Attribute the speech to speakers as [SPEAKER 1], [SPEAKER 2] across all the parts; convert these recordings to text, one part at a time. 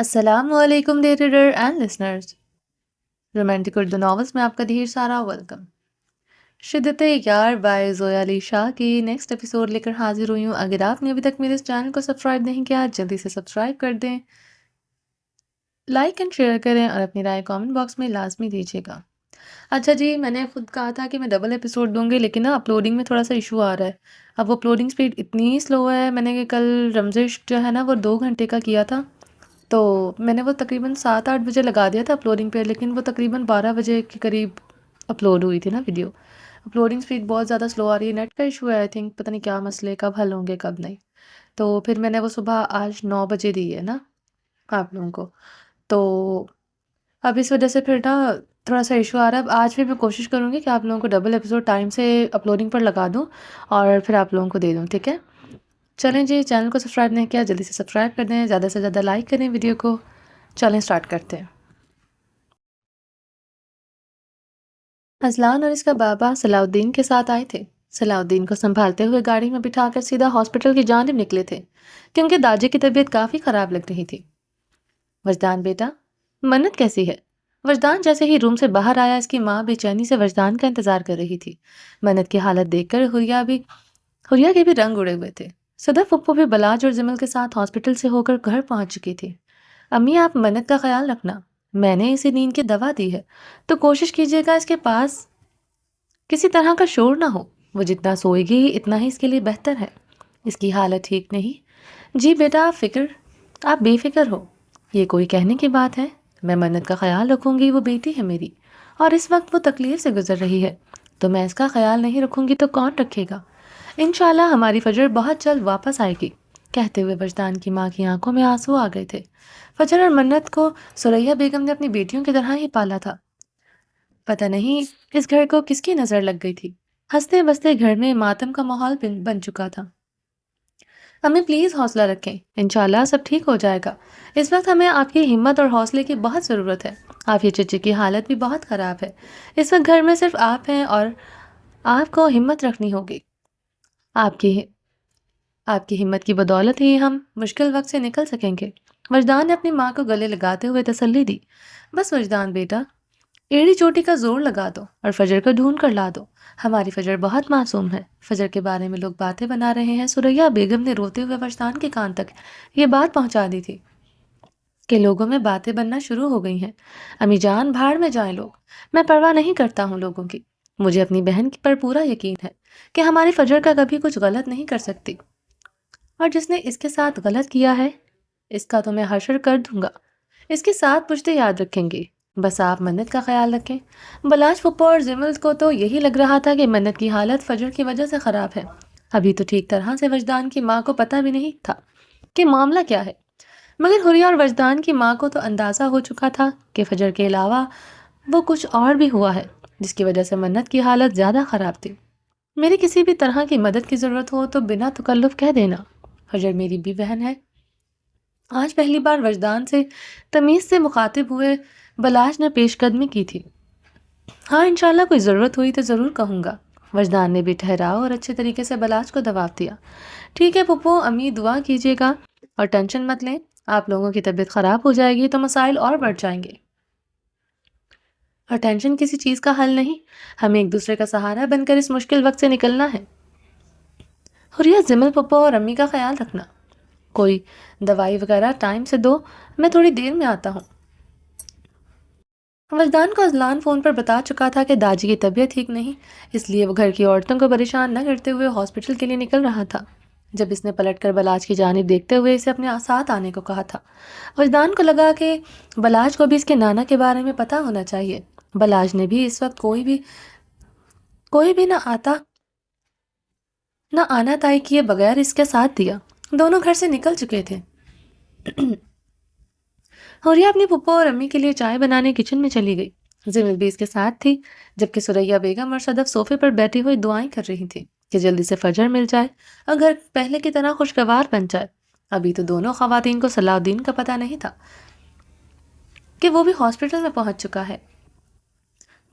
[SPEAKER 1] السلام علیکم dear reader and listeners, romantic Urdu novels میں آپ کا ڈھیر سارا ویلکم۔ شدت یار بائی زویا علی شاہ کی نیکسٹ ایپیسوڈ لے کر حاضر ہوئی ہوں۔ اگر آپ نے ابھی تک میرے اس چینل کو سبسکرائب نہیں کیا جلدی سے سبسکرائب کر دیں، لائک اینڈ شیئر کریں اور اپنی رائے کامنٹ باکس میں لازمی دیجیے گا۔ اچھا جی، میں نے خود کہا تھا کہ میں ڈبل ایپیسوڈ دوں گی، لیکن نا اپلوڈنگ میں تھوڑا سا ایشو آ رہا ہے۔ اب وہ اپلوڈنگ سپیڈ اتنی سلو ہے، میں نے کل رمضش جو ہے نا وہ 2 گھنٹے کا کیا تھا، تو میں نے وہ تقریباً 7-8 بجے لگا دیا تھا اپلوڈنگ پہ، لیکن وہ تقریباً 12 بجے کے قریب اپلوڈ ہوئی تھی نا ویڈیو۔ اپلوڈنگ سپیڈ بہت زیادہ سلو آ رہی ہے، نیٹ کا ایشو ہے آئی تھنک، پتہ نہیں کیا مسئلے کب حل ہوں گے کب نہیں۔ تو پھر میں نے وہ صبح آج 9 بجے دی ہے نا آپ لوگوں کو، تو اب اس وجہ سے پھر نا تھوڑا سا ایشو آ رہا ہے۔ اب آج پھر میں کوشش کروں گی کہ آپ لوگوں کو ڈبل ایپیسوڈ ٹائم سے اپلوڈنگ پر لگا دوں اور پھر آپ لوگوں کو دے دوں، ٹھیک ہے؟ چلیں جی، چینل کو سبسکرائب نہیں کیا جلدی سے سبسکرائب کر دیں، زیادہ سے زیادہ لائک کریں ویڈیو کو۔ چلیں سٹارٹ کرتے ہیں۔ اذلان اور اس کا بابا صلاح الدین کے ساتھ آئے تھے۔ صلاح الدین کو سنبھالتے ہوئے گاڑی میں بٹھا کر سیدھا ہاسپٹل کی جانب نکلے تھے کیونکہ داجی کی طبیعت کافی خراب لگ رہی تھی۔ وجدان بیٹا، منت کیسی ہے؟ وجدان جیسے ہی روم سے باہر آیا، اس کی ماں بے چینی سے وجدان کا انتظار کر رہی تھی۔ منت کی حالت دیکھ کر حریہ کے بھی رنگ اڑے ہوئے تھے۔ صدف پھپھو بھی بلاج اور زمل کے ساتھ ہاسپٹل سے ہو کر گھر پہنچ چکی تھی۔ امی، آپ منت کا خیال رکھنا، میں نے اسے نیند کی دوا دی ہے، تو کوشش کیجیے گا اس کے پاس کسی طرح کا شور نہ ہو۔ وہ جتنا سوئے گی اتنا ہی اس کے لیے بہتر ہے، اس کی حالت ٹھیک نہیں۔ جی بیٹا، آپ بے فکر ہو، یہ کوئی کہنے کی بات ہے؟ میں منت کا خیال رکھوں گی، وہ بیٹی ہے میری، اور اس وقت وہ تکلیف سے گزر رہی ہے، تو میں اس کا خیال نہیں رکھوں گی تو کون رکھے گا؟ انشاءاللہ ہماری فجر بہت جلد واپس آئے گی۔ کہتے ہوئے وجدان کی ماں کی آنکھوں میں آنسو آ گئے تھے۔ فجر اور منت کو سریا بیگم نے اپنی بیٹیوں کی طرح ہی پالا تھا۔ پتہ نہیں اس گھر کو کس کی نظر لگ گئی تھی۔ ہنستے بستے گھر میں ماتم کا ماحول بن چکا تھا۔ ہمیں پلیز حوصلہ رکھیں، انشاءاللہ سب ٹھیک ہو جائے گا۔ اس وقت ہمیں آپ کی ہمت اور حوصلے کی بہت ضرورت ہے۔ آپ کی چچی کی حالت بھی بہت خراب ہے۔ اس وقت گھر میں صرف آپ ہیں اور آپ کو ہمت رکھنی ہوگی۔ آپ کی ہمت کی بدولت ہی ہم مشکل وقت سے نکل سکیں گے۔ وجدان نے اپنی ماں کو گلے لگاتے ہوئے تسلی دی۔ بس وجدان بیٹا، ایڑی چوٹی کا زور لگا دو اور فجر کو ڈھونڈ کر لا دو۔ ہماری فجر بہت معصوم ہے۔ فجر کے بارے میں لوگ باتیں بنا رہے ہیں۔ سریا بیگم نے روتے ہوئے وجدان کے کان تک یہ بات پہنچا دی تھی کہ لوگوں میں باتیں بننا شروع ہو گئی ہیں۔ امی جان، بھاڑ میں جائیں لوگ، میں پرواہ نہیں کرتا ہوں لوگوں کی۔ مجھے اپنی بہن پر پورا یقین ہے کہ ہماری فجر کا کبھی کچھ غلط نہیں کر سکتی، اور جس نے اس کے ساتھ غلط کیا ہے اس کا تو میں حشر کر دوں گا۔ اس کے ساتھ پشتے یاد رکھیں گے۔ بس آپ منت کا خیال رکھیں۔ بلاش پھپھو اور زمل کو تو یہی لگ رہا تھا کہ منت کی حالت فجر کی وجہ سے خراب ہے۔ ابھی تو ٹھیک طرح سے وجدان کی ماں کو پتہ بھی نہیں تھا کہ معاملہ کیا ہے، مگر حریہ اور وجدان کی ماں کو تو اندازہ ہو چکا تھا کہ فجر کے علاوہ وہ کچھ اور بھی ہوا ہے جس کی وجہ سے منت کی حالت زیادہ خراب تھی۔ میری کسی بھی طرح کی مدد کی ضرورت ہو تو بنا تکلف کہہ دینا، فجر میری بھی بہن ہے۔ آج پہلی بار وجدان سے تمیز سے مخاطب ہوئے بلاش نے پیش قدمی کی تھی۔ ہاں، انشاءاللہ کوئی ضرورت ہوئی تو ضرور کہوں گا۔ وجدان نے بھی ٹھہراؤ اور اچھے طریقے سے بلاش کو جواب دیا۔ ٹھیک ہے پھپھو، امی دعا کیجیے گا اور ٹینشن مت لیں۔ آپ لوگوں کی طبیعت خراب ہو جائے گی تو مسائل اور بڑھ جائیں گے، اور ٹینشن کسی چیز کا حل نہیں۔ ہمیں ایک دوسرے کا سہارا بن کر اس مشکل وقت سے نکلنا ہے۔ حریہ، زمل پھپھو اور امی کا خیال رکھنا، کوئی دوائی وغیرہ ٹائم سے دو، میں تھوڑی دیر میں آتا ہوں۔ وجدان کو اذلان فون پر بتا چکا تھا کہ داجی کی طبیعت ٹھیک نہیں، اس لیے وہ گھر کی عورتوں کو پریشان نہ کرتے ہوئے ہاسپٹل کے لیے نکل رہا تھا۔ جب اس نے پلٹ کر بلاج کی جانب دیکھتے ہوئے اسے اپنے ساتھ آنے کو کہا تھا، وجدان کو لگا کہ بلاج کو بھی اس کے نانا کے بارے میں پتہ ہونا چاہیے۔ بلاج نے بھی اس وقت کوئی بھی نہ آنا طے کیے بغیر اس کے ساتھ دیا۔ دونوں گھر سے نکل چکے تھے۔ حریہ اپنی پھپھو اور امی کے لیے چائے بنانے کچن میں چلی گئی۔ زمل بھی اس کے ساتھ تھی، جبکہ سریا بیگم اور صدف صوفے پر بیٹھی ہوئی دعائیں کر رہی تھی کہ جلدی سے فجر مل جائے اور گھر پہلے کی طرح خوشگوار بن جائے۔ ابھی تو دونوں خواتین کو صلاح الدین کا پتہ نہیں تھا کہ وہ بھی ہاسپٹل میں پہنچ چکا ہے۔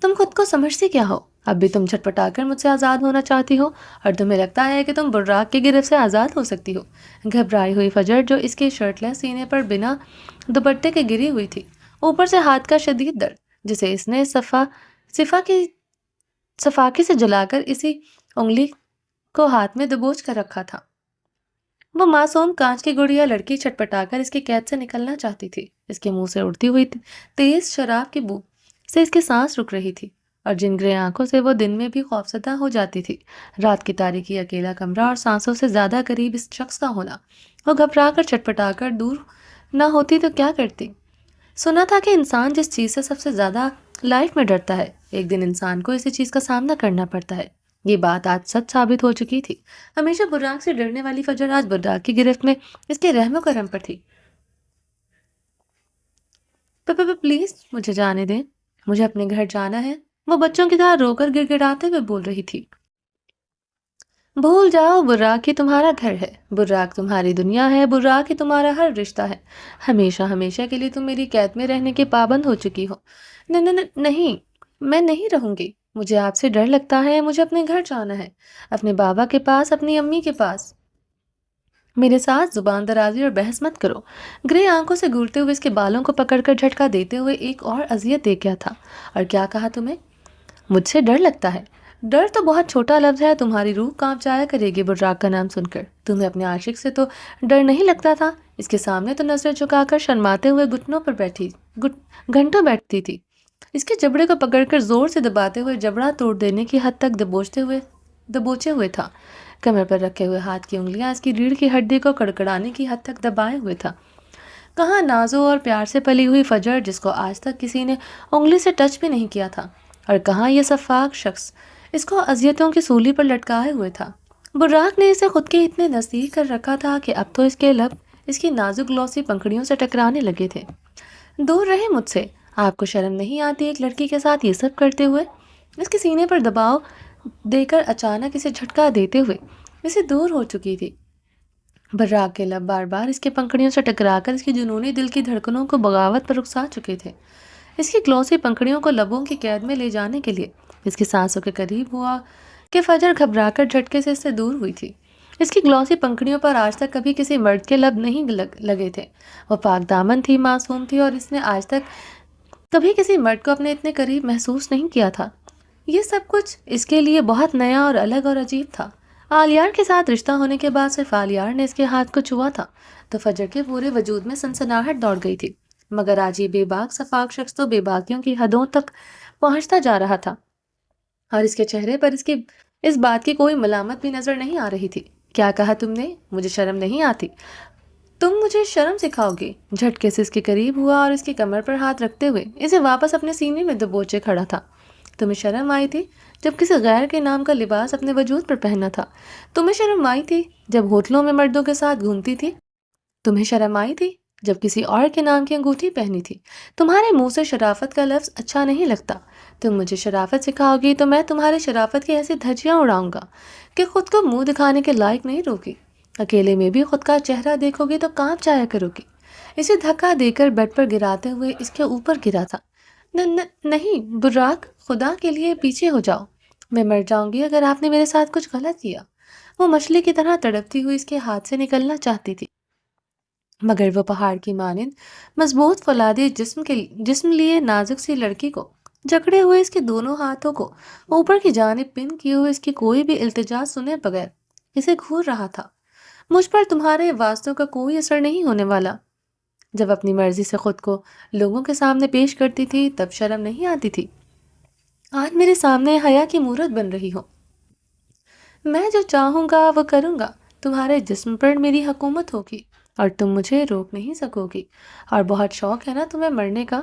[SPEAKER 1] تم خود کو سمجھتی کیا ہو؟ اب بھی تم چھٹپٹا کر مجھ سے آزاد ہونا چاہتی ہو اور تمہیں لگتا ہے کہ تم براق کی گرفت سے آزاد ہو سکتی ہو۔ گھبرائی ہوئی فجر جو اس کے شرٹ لیس سینے پر بنا دوپٹے کے گری ہوئی تھی، اوپر سے ہاتھ کا شدید درد جسے اس نے صفاقی سے جلا کر اسی انگلی کو ہاتھ میں دبوچ کر رکھا تھا۔ وہ معصوم کانچ کی گڑیا لڑکی چھٹپٹا کر اس کی قید سے نکلنا چاہتی تھی۔ اس کے منہ سے اڑتی ہوئی تیز شراب کی بو سے اس کی سانس رک رہی تھی اور جن گرے آنکھوں سے وہ دن میں بھی خوفزدہ ہو جاتی تھی۔ رات کی تاریکی، اکیلا کمرہ اور سانسوں سے زیادہ قریب اس شخص کا ہونا۔ وہ گھبرا کر چھٹپٹا کر دور نہ ہوتی تو کیا کرتی؟ سنا تھا کہ انسان جس چیز سے سب سے زیادہ لائف میں ڈرتا ہے، ایک دن انسان کو اسی چیز کا سامنا کرنا پڑتا ہے۔ یہ بات آج سچ ثابت ہو چکی تھی۔ ہمیشہ براق سے ڈرنے والی فجر آج براق کی گرفت میں اس کے رحم و کرم پر تھی۔ پلیز مجھے جانے دیں، مجھے اپنے گھر جانا ہے، وہ بچوں کی طرح رو کر گڑ گڑاتے ہوئے بول رہی تھی۔ بھول جاؤ، براق ہی تمہارا گھر ہے، براق تمہاری دنیا ہے، براق ہی تمہارا ہر رشتہ ہے۔ ہمیشہ ہمیشہ کے لیے تم میری قید میں رہنے کے پابند ہو چکی ہو۔ نہیں، میں نہیں رہوں گی، مجھے آپ سے ڈر لگتا ہے، مجھے اپنے گھر جانا ہے، اپنے بابا کے پاس، اپنی امی کے پاس۔ میرے ساتھ زبان درازی اور بحث مت کرو۔ گرے آنکھوں سے گورتے ہوئے اس کے بالوں کو پکڑ کر جھٹکا دیتے ہوئے ایک اور اذیت دے گیا تھا۔ اور کیا کہا تمہیں؟ مجھ سے ڈر لگتا ہے؟ ڈر تو بہت چھوٹا لفظ ہے، تمہاری روح کانپ جایا کرے گی براق کا نام سن کر۔ تمہیں اپنے عاشق سے تو ڈر نہیں لگتا تھا، اس کے سامنے تو نظریں جھکا کر شرماتے ہوئے گھنٹوں بیٹھتی تھی۔ اس کے جبڑے کو پکڑ کر زور سے دباتے ہوئے جبڑا توڑ دینے کی حد تک دبوچے ہوئے تھا۔ کمر پر رکھے ہوئے ہاتھ کی انگلیاں اس کی ریڑھ کی ہڈی کو کڑکڑانے کی حد تک دبائے ہوئے تھا۔ کہاں نازو اور پیار سے پلی ہوئی فجر جس کو آج تک کسی نے انگلی سے ٹچ بھی نہیں کیا تھا، اور کہاں یہ سفاک شخص اس کو اذیتوں کی سولی پر لٹکائے ہوئے تھا۔ براق نے اسے خود کے اتنے نزدیک کر رکھا تھا کہ اب تو اس کے لب اس کی نازک گلوسی پنکھڑیوں سے ٹکرانے لگے تھے۔ دور رہے مجھ سے، آپ کو شرم نہیں آتی ایک لڑکی کے ساتھ یہ سب کرتے ہوئے؟ اس کے سینے پر دباؤ دے کر اچانک اسے جھٹکا دیتے ہوئے اسے دور ہو چکی تھی۔ براق کے لب بار بار اس کے پنکھڑیوں سے ٹکرا کر اس کی جنونی دل کی دھڑکنوں کو بغاوت پر اکسا چکے تھے۔ اس کی گلوسی پنکھڑیوں کو لبوں کی قید میں لے جانے کے لیے اس کی سانسوں کے قریب ہوا کہ فجر گھبرا کر جھٹکے سے اس سے دور ہوئی تھی۔ اس کی گلوسی پنکھڑیوں پر آج تک کبھی کسی مرد کے لب نہیں لگے تھے۔ وہ پاک دامن تھی، معصوم تھی، اور اس نے آج تک کبھی کسی مرد کو اپنے اتنے قریب محسوس نہیں کیا تھا۔ یہ سب کچھ اس کے لیے بہت نیا اور الگ اور عجیب تھا۔ آلیار کے ساتھ رشتہ ہونے کے بعد صرف آلیار نے اس کے ہاتھ کو چھوا تھا تو فجر کے پورے وجود میں سنسناہٹ دوڑ گئی تھی، مگر آج یہ بے باک صفاک شخص تو بے باکیوں کی حدوں تک پہنچتا جا رہا تھا، اور اس کے چہرے پر اس بات کی کوئی ملامت بھی نظر نہیں آ رہی تھی۔ کیا کہا تم نے؟ مجھے شرم نہیں آتی؟ تم مجھے شرم سکھاؤ گی؟ جھٹکے سے اس کے قریب ہوا اور اس کی کمر پر ہاتھ رکھتے ہوئے اسے واپس اپنے سینے میں دبوچے کھڑا تھا۔ تمہیں شرم آئی تھی جب کسی غیر کے نام کا لباس اپنے وجود پر پہنا تھا؟ تمہیں شرم آئی تھی جب ہوٹلوں میں مردوں کے ساتھ گھومتی تھی؟ تمہیں شرم آئی تھی جب کسی اور کے نام کی انگوٹھی پہنی تھی؟ تمہارے منہ سے شرافت کا لفظ اچھا نہیں لگتا۔ تم مجھے شرافت سکھاؤ گی تو میں تمہارے شرافت کی ایسی دھجیاں اڑاؤں گا کہ خود کو منہ دکھانے کے لائق نہیں روگی۔ اکیلے میں بھی خود کا چہرہ دیکھو گی تو کانپ جایا کرو گی۔ اسے دھکا دے کر بیڈ پر گراتے ہوئے اس کے اوپر گرا تھا۔ نہیں براق، خدا کے لیے پیچھے ہو جاؤ، میں مر جاؤں گی اگر آپ نے میرے ساتھ کچھ غلط کیا۔ وہ مچھلی کی طرح تڑپتی ہوئی اس کے ہاتھ سے نکلنا چاہتی تھی، مگر وہ پہاڑ کی مانند مضبوط فولادی جسم لیے نازک سی لڑکی کو جکڑے ہوئے اس کے دونوں ہاتھوں کو اوپر کی جانب پن کیے ہوئے اس کی کوئی بھی التجا سنے بغیر اسے گھور رہا تھا۔ مجھ پر تمہارے واسطوں کا کوئی اثر نہیں ہونے والا۔ جب اپنی مرضی سے خود کو لوگوں کے سامنے پیش کرتی تھی تب شرم نہیں آتی تھی، آج میرے سامنے حیا کی مورت بن رہی ہو۔ میں جو چاہوں گا وہ کروں گا، تمہارے جسم پر میری حکومت ہوگی اور تم مجھے روک نہیں سکو گی۔ اور بہت شوق ہے نا تمہیں مرنے کا؟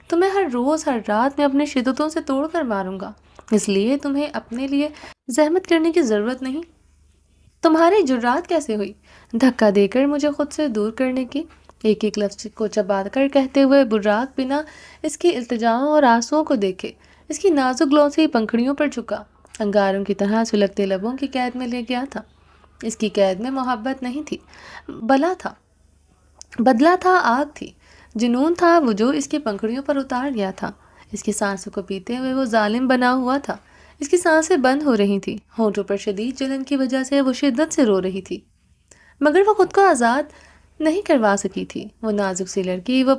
[SPEAKER 1] تمہیں ہر روز ہر رات میں اپنے شدتوں سے توڑ کر ماروں گا، اس لیے تمہیں اپنے لیے زحمت کرنے کی ضرورت نہیں۔ تمہاری جرات کیسے ہوئی دھکا دے کر مجھے خود سے دور کرنے کی؟ ایک ایک لفظ کو چبا کر کہتے ہوئے براق بنا اس کی التجاؤں اور آنسوؤں کو دیکھے اس کی نازک گلوسی پنکھڑیوں پر جھکا انگاروں کی طرح سلگتے لبوں کی قید میں لے گیا تھا۔ اس کی قید میں محبت نہیں تھی، بدلہ تھا، آگ تھی، جنون تھا وہ جو اس کی پنکھڑیوں پر اتار گیا تھا۔ اس کی سانسوں کو پیتے ہوئے وہ ظالم بنا ہوا تھا، اس کی سانسیں بند ہو رہی تھی، ہونٹوں پر شدید جلن کی وجہ سے وہ شدت سے رو رہی تھی، مگر وہ خود کو آزاد نہیں کروا سکی تھی۔ وہ نازک سی لڑکی، وہ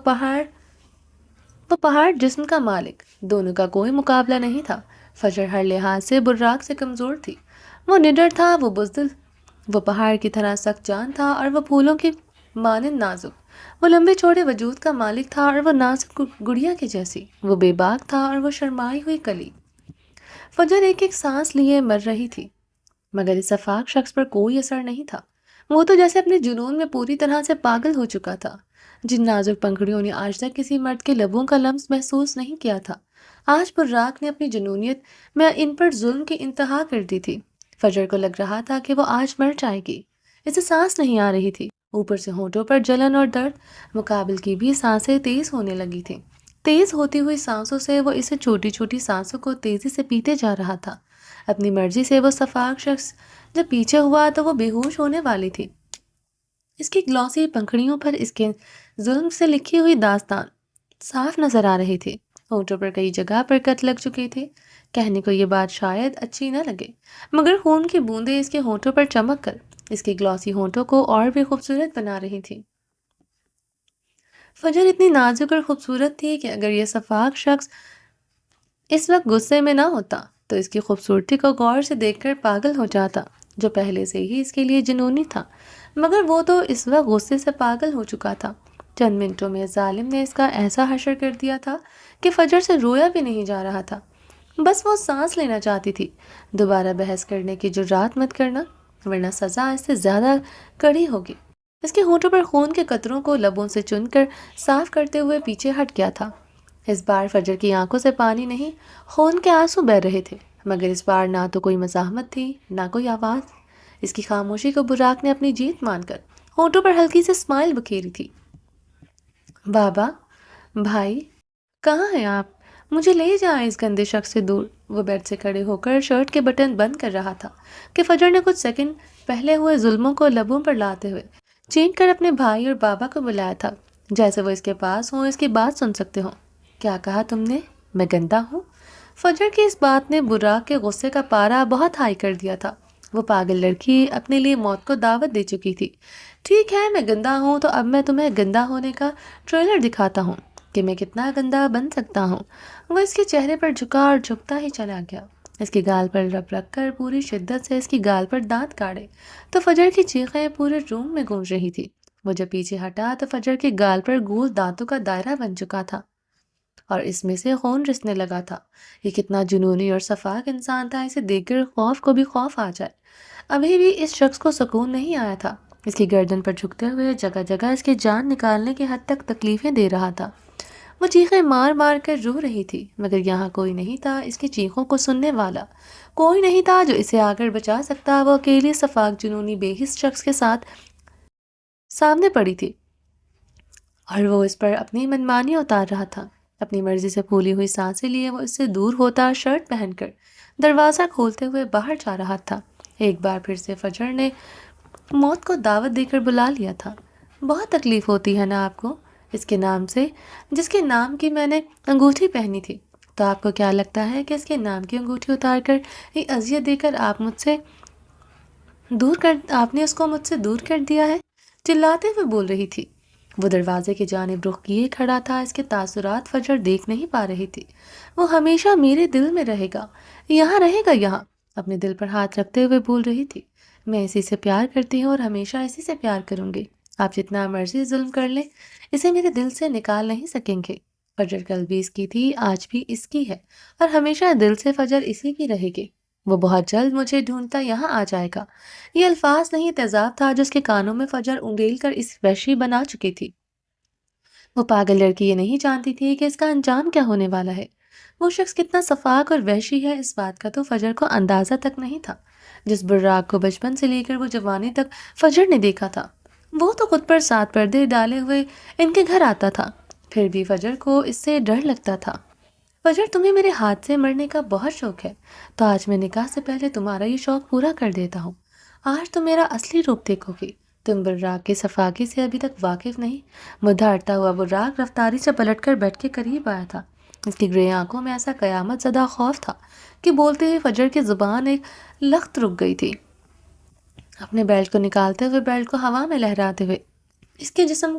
[SPEAKER 1] پہاڑ جسم کا مالک، دونوں کا کوئی مقابلہ نہیں تھا۔ فجر ہر لحاظ سے براق سے کمزور تھی۔ وہ نڈر تھا، وہ بزدل، وہ پہاڑ کی طرح سخت جان تھا اور وہ پھولوں کی مانند نازک۔ وہ لمبے چوڑے وجود کا مالک تھا اور وہ نازک گڑیا کے جیسی۔ وہ بے باک تھا اور وہ شرمائی ہوئی کلی۔ فجر ایک ایک سانس لیے مر رہی تھی، مگر اس افاق شخص پر کوئی اثر نہیں تھا۔ وہ تو جیسے اپنے جنون میں پوری طرح سے پاگل ہو چکا تھا۔ جن نازک پنکھڑیوں نے آج تک کسی مرد کے لبوں کا لمس محسوس نہیں کیا تھا، آج براق نے اپنی جنونیت میں ان پر ظلم کی انتہا کر دی تھی۔ فجر کو لگ رہا تھا کہ وہ آج مر جائے گی۔ اسے سانس نہیں آ رہی تھی، اوپر سے ہونٹوں پر جلن اور درد، مقابل کی بھی سانسیں تیز ہونے لگی تھیں۔ تیز ہوتی ہوئی سانسوں سے وہ اسے چھوٹی چھوٹی سانسوں کو تیزی سے پیتے جا رہا تھا۔ اپنی مرضی سے وہ صفاق شخص جب پیچھے ہوا تو وہ بے ہوش ہونے والی تھی۔ اس کی گلوسی پنکھڑیوں پر اس کے ظلم سے لکھی ہوئی داستان صاف نظر آ رہی تھی۔ ہونٹوں پر کئی جگہ پر کٹ لگ چکے تھے۔ کہنے کو یہ بات شاید اچھی نہ لگے، مگر خون کی بوندیں اس کے ہونٹوں پر چمک کر اس کے گلوسی ہونٹوں کو اور بھی خوبصورت بنا رہی تھی۔ فجر اتنی نازک اور خوبصورت تھی کہ اگر یہ صفاق شخص اس وقت غصے میں نہ ہوتا تو اس کی خوبصورتی کو غور سے دیکھ کر پاگل ہو جاتا، جو پہلے سے ہی اس کے لیے جنونی تھا، مگر وہ تو اس وقت غصے سے پاگل ہو چکا تھا۔ چند منٹوں میں ظالم نے اس کا ایسا حشر کر دیا تھا کہ فجر سے رویا بھی نہیں جا رہا تھا۔ بس وہ سانس لینا چاہتی تھی۔ دوبارہ بحث کرنے کی جرات مت کرنا، ورنہ سزا اس سے زیادہ کڑی ہوگی۔ اس کے ہونٹوں پر خون کے قطروں کو لبوں سے چن کر صاف کرتے ہوئے پیچھے ہٹ گیا تھا۔ اس بار فجر کی آنکھوں سے پانی نہیں، خون کے آنسو بہہ رہے تھے، مگر اس بار نہ تو کوئی مزاحمت تھی نہ کوئی آواز۔ اس کی خاموشی کو براق نے اپنی جیت مان کر ہونٹوں پر ہلکی سی اسمائل بکھیری تھی۔ بابا، بھائی، کہاں ہیں آپ؟ مجھے لے جائیں اس گندے شخص سے دور۔ وہ بیڈ سے کھڑے ہو کر شرٹ کے بٹن بند کر رہا تھا کہ فجر نے کچھ سیکنڈ پہلے ہوئے ظلموں کو لبوں پر لاتے ہوئے چینک کر اپنے بھائی اور بابا کو بلایا تھا، جیسے وہ اس کے پاس ہوں، اس کی بات سن سکتے ہوں۔ کیا کہا تم نے؟ میں گندا ہوں؟ فجر کی اس بات نے براق کے غصے کا پارا بہت ہائی کر دیا تھا۔ وہ پاگل لڑکی اپنے لیے موت کو دعوت دے چکی تھی۔ ٹھیک ہے، میں گندا ہوں تو اب میں تمہیں گندا ہونے کا ٹریلر دکھاتا ہوں کہ میں کتنا گندا بن سکتا ہوں۔ وہ اس کے چہرے پر جھکا اور جھکتا ہی چلا گیا، اس کی گال پر رب رکھ کر پوری شدت سے اس کی گال پر دانت کاڑے تو فجر کی چیخیں پورے روم میں گونج رہی تھی۔ وہ جب پیچھے ہٹا تو فجر کی گال پر گول دانتوں کا دائرہ بن چکا تھا اور اس میں سے خون رسنے لگا تھا۔ یہ کتنا جنونی اور صفاق انسان تھا، اسے دیکھ کر خوف کو بھی خوف آ جائے۔ ابھی بھی اس شخص کو سکون نہیں آیا تھا۔ اس کی گردن پر جھکتے ہوئے جگہ جگہ اس کی جان نکالنے کی حد تک تکلیفیں دے رہا تھا۔ وہ چیخیں مار مار کر رو رہی تھی، مگر یہاں کوئی نہیں تھا اس کی چیخوں کو سننے والا، کوئی نہیں تھا جو اسے آ کر بچا سکتا۔ وہ اکیلی صفاق جنونی بے حس شخص کے ساتھ سامنے پڑی تھی اور وہ اس پر اپنی منمانی اتار رہا تھا۔ اپنی مرضی سے پھولی ہوئی سانسیں لیے وہ اس سے دور ہوتا، شرٹ پہن کر دروازہ کھولتے ہوئے باہر جا رہا تھا۔ ایک بار پھر سے فجر نے موت کو دعوت دے کر بلا لیا تھا۔ بہت تکلیف ہوتی ہے نا آپ کو اس کے نام سے، جس کے نام کی میں نے انگوٹھی پہنی تھی؟ تو آپ کو کیا لگتا ہے کہ اس کے نام کی انگوٹھی اتار کر یہ اذیت دے کر آپ نے اس کو مجھ سے دور کر دیا ہے؟ چلاتے ہوئے بول رہی تھی۔ وہ دروازے کی جانب رخ کیے کھڑا تھا، اس کے تاثرات فجر دیکھ نہیں پا رہی تھی۔ وہ ہمیشہ میرے دل میں رہے گا، یہاں رہے گا، یہاں، اپنے دل پر ہاتھ رکھتے ہوئے بول رہی تھی۔ میں اسی سے پیار کرتی ہوں اور ہمیشہ اسی سے پیار کروں گی۔ آپ جتنا مرضی ظلم کر لیں، اسے میرے دل سے نکال نہیں سکیں گے۔ فجر کل بھی اس کی تھی، آج بھی اس کی ہے، اور ہمیشہ دل سے فجر اسی کی رہے گی۔ وہ بہت جلد مجھے ڈھونڈتا یہاں آ جائے گا۔ یہ الفاظ نہیں، تیزاب تھا جو اس کے کانوں میں فجر انڈیل کر اس وحشی بنا چکی تھی۔ وہ پاگل لڑکی یہ نہیں جانتی تھی کہ اس کا انجام کیا ہونے والا ہے۔ وہ شخص کتنا صفاق اور وحشی ہے، اس بات کا تو فجر کو اندازہ تک نہیں تھا۔ جس براق کو بچپن سے لے کر وہ جوانی تک فجر نے دیکھا تھا، وہ تو خود پر 7 پردے ڈالے ہوئے ان کے گھر آتا تھا، پھر بھی فجر کو اس سے ڈر لگتا تھا۔ فجر، تمہیں میرے ہاتھ سے مرنے کا بہت شوق ہے، تو آج میں نکاح سے پہلے تمہارا یہ شوق پورا کر دیتا ہوں۔ آج تم میرا اصلی روپ دیکھو گی۔ تم براق کی صفاقی سے ابھی تک واقف نہیں۔ مدھا ہٹتا ہوا براق رفتاری سے پلٹ کر بیٹھ کے قریب آیا تھا اس کی گرے آنکھوں میں ایسا قیامت زدہ خوف تھا کہ بولتے ہوئے فجر کی زبان ایک لخت رک گئی تھی۔ اپنے بیلٹ کو نکالتے ہوئے بیلٹ کو ہوا میں لہراتے ہوئے اس کے جسم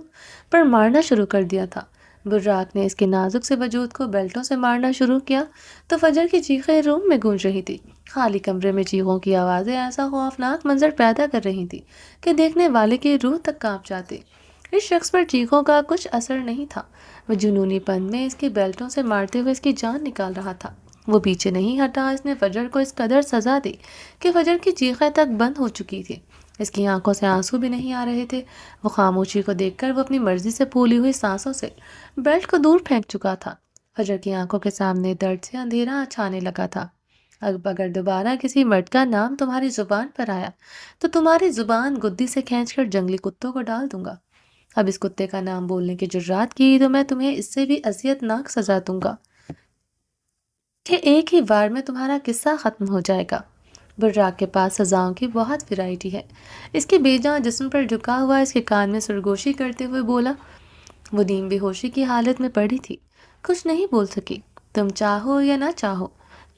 [SPEAKER 1] پر مارنا شروع کر دیا تھا۔ براق نے اس کے نازک سے وجود کو بیلٹوں سے مارنا شروع کیا تو فجر کی چیخیں روم میں گونج رہی تھی۔ خالی کمرے میں چیخوں کی آوازیں ایسا خوفناک منظر پیدا کر رہی تھی کہ دیکھنے والے کی روح تک کانپ جاتی۔ اس شخص پر چیخوں کا کچھ اثر نہیں تھا، وہ جنونی پن میں اس کی بیلٹوں سے مارتے ہوئے اس کی جان نکال رہا تھا۔ وہ پیچھے نہیں ہٹا، اس نے فجر کو اس قدر سزا دی کہ فجر کی چیخیں تک بند ہو چکی تھی، اس کی آنکھوں سے آنسو بھی نہیں آ رہے تھے۔ وہ خاموشی کو دیکھ کر وہ اپنی مرضی سے پھولی ہوئی سانسوں سے بیلٹ کو دور پھینک چکا تھا۔ فجر کی آنکھوں کے سامنے درد سے اندھیرا چھانے لگا تھا۔ اب اگر دوبارہ کسی مرد کا نام تمہاری زبان پر آیا تو تمہاری زبان گدی سے کھینچ کر جنگلی کتوں کو ڈال دوں گا۔ اب اس کتے کا نام بولنے کی جرات کی تو میں تمہیں اس سے بھی اذیت ناک سزا دوں گا کہ ایک ہی بار میں تمہارا قصہ ختم ہو جائے گا۔ براق کے پاس سزاؤں کی بہت ویرائٹی ہے۔ اس کے بے جان جسم پر جھکا ہوا اس کے کان میں سرگوشی کرتے ہوئے بولا۔ وہ نیم بے ہوشی کی حالت میں پڑی تھی، کچھ نہیں بول سکی۔ تم چاہو یا نہ چاہو،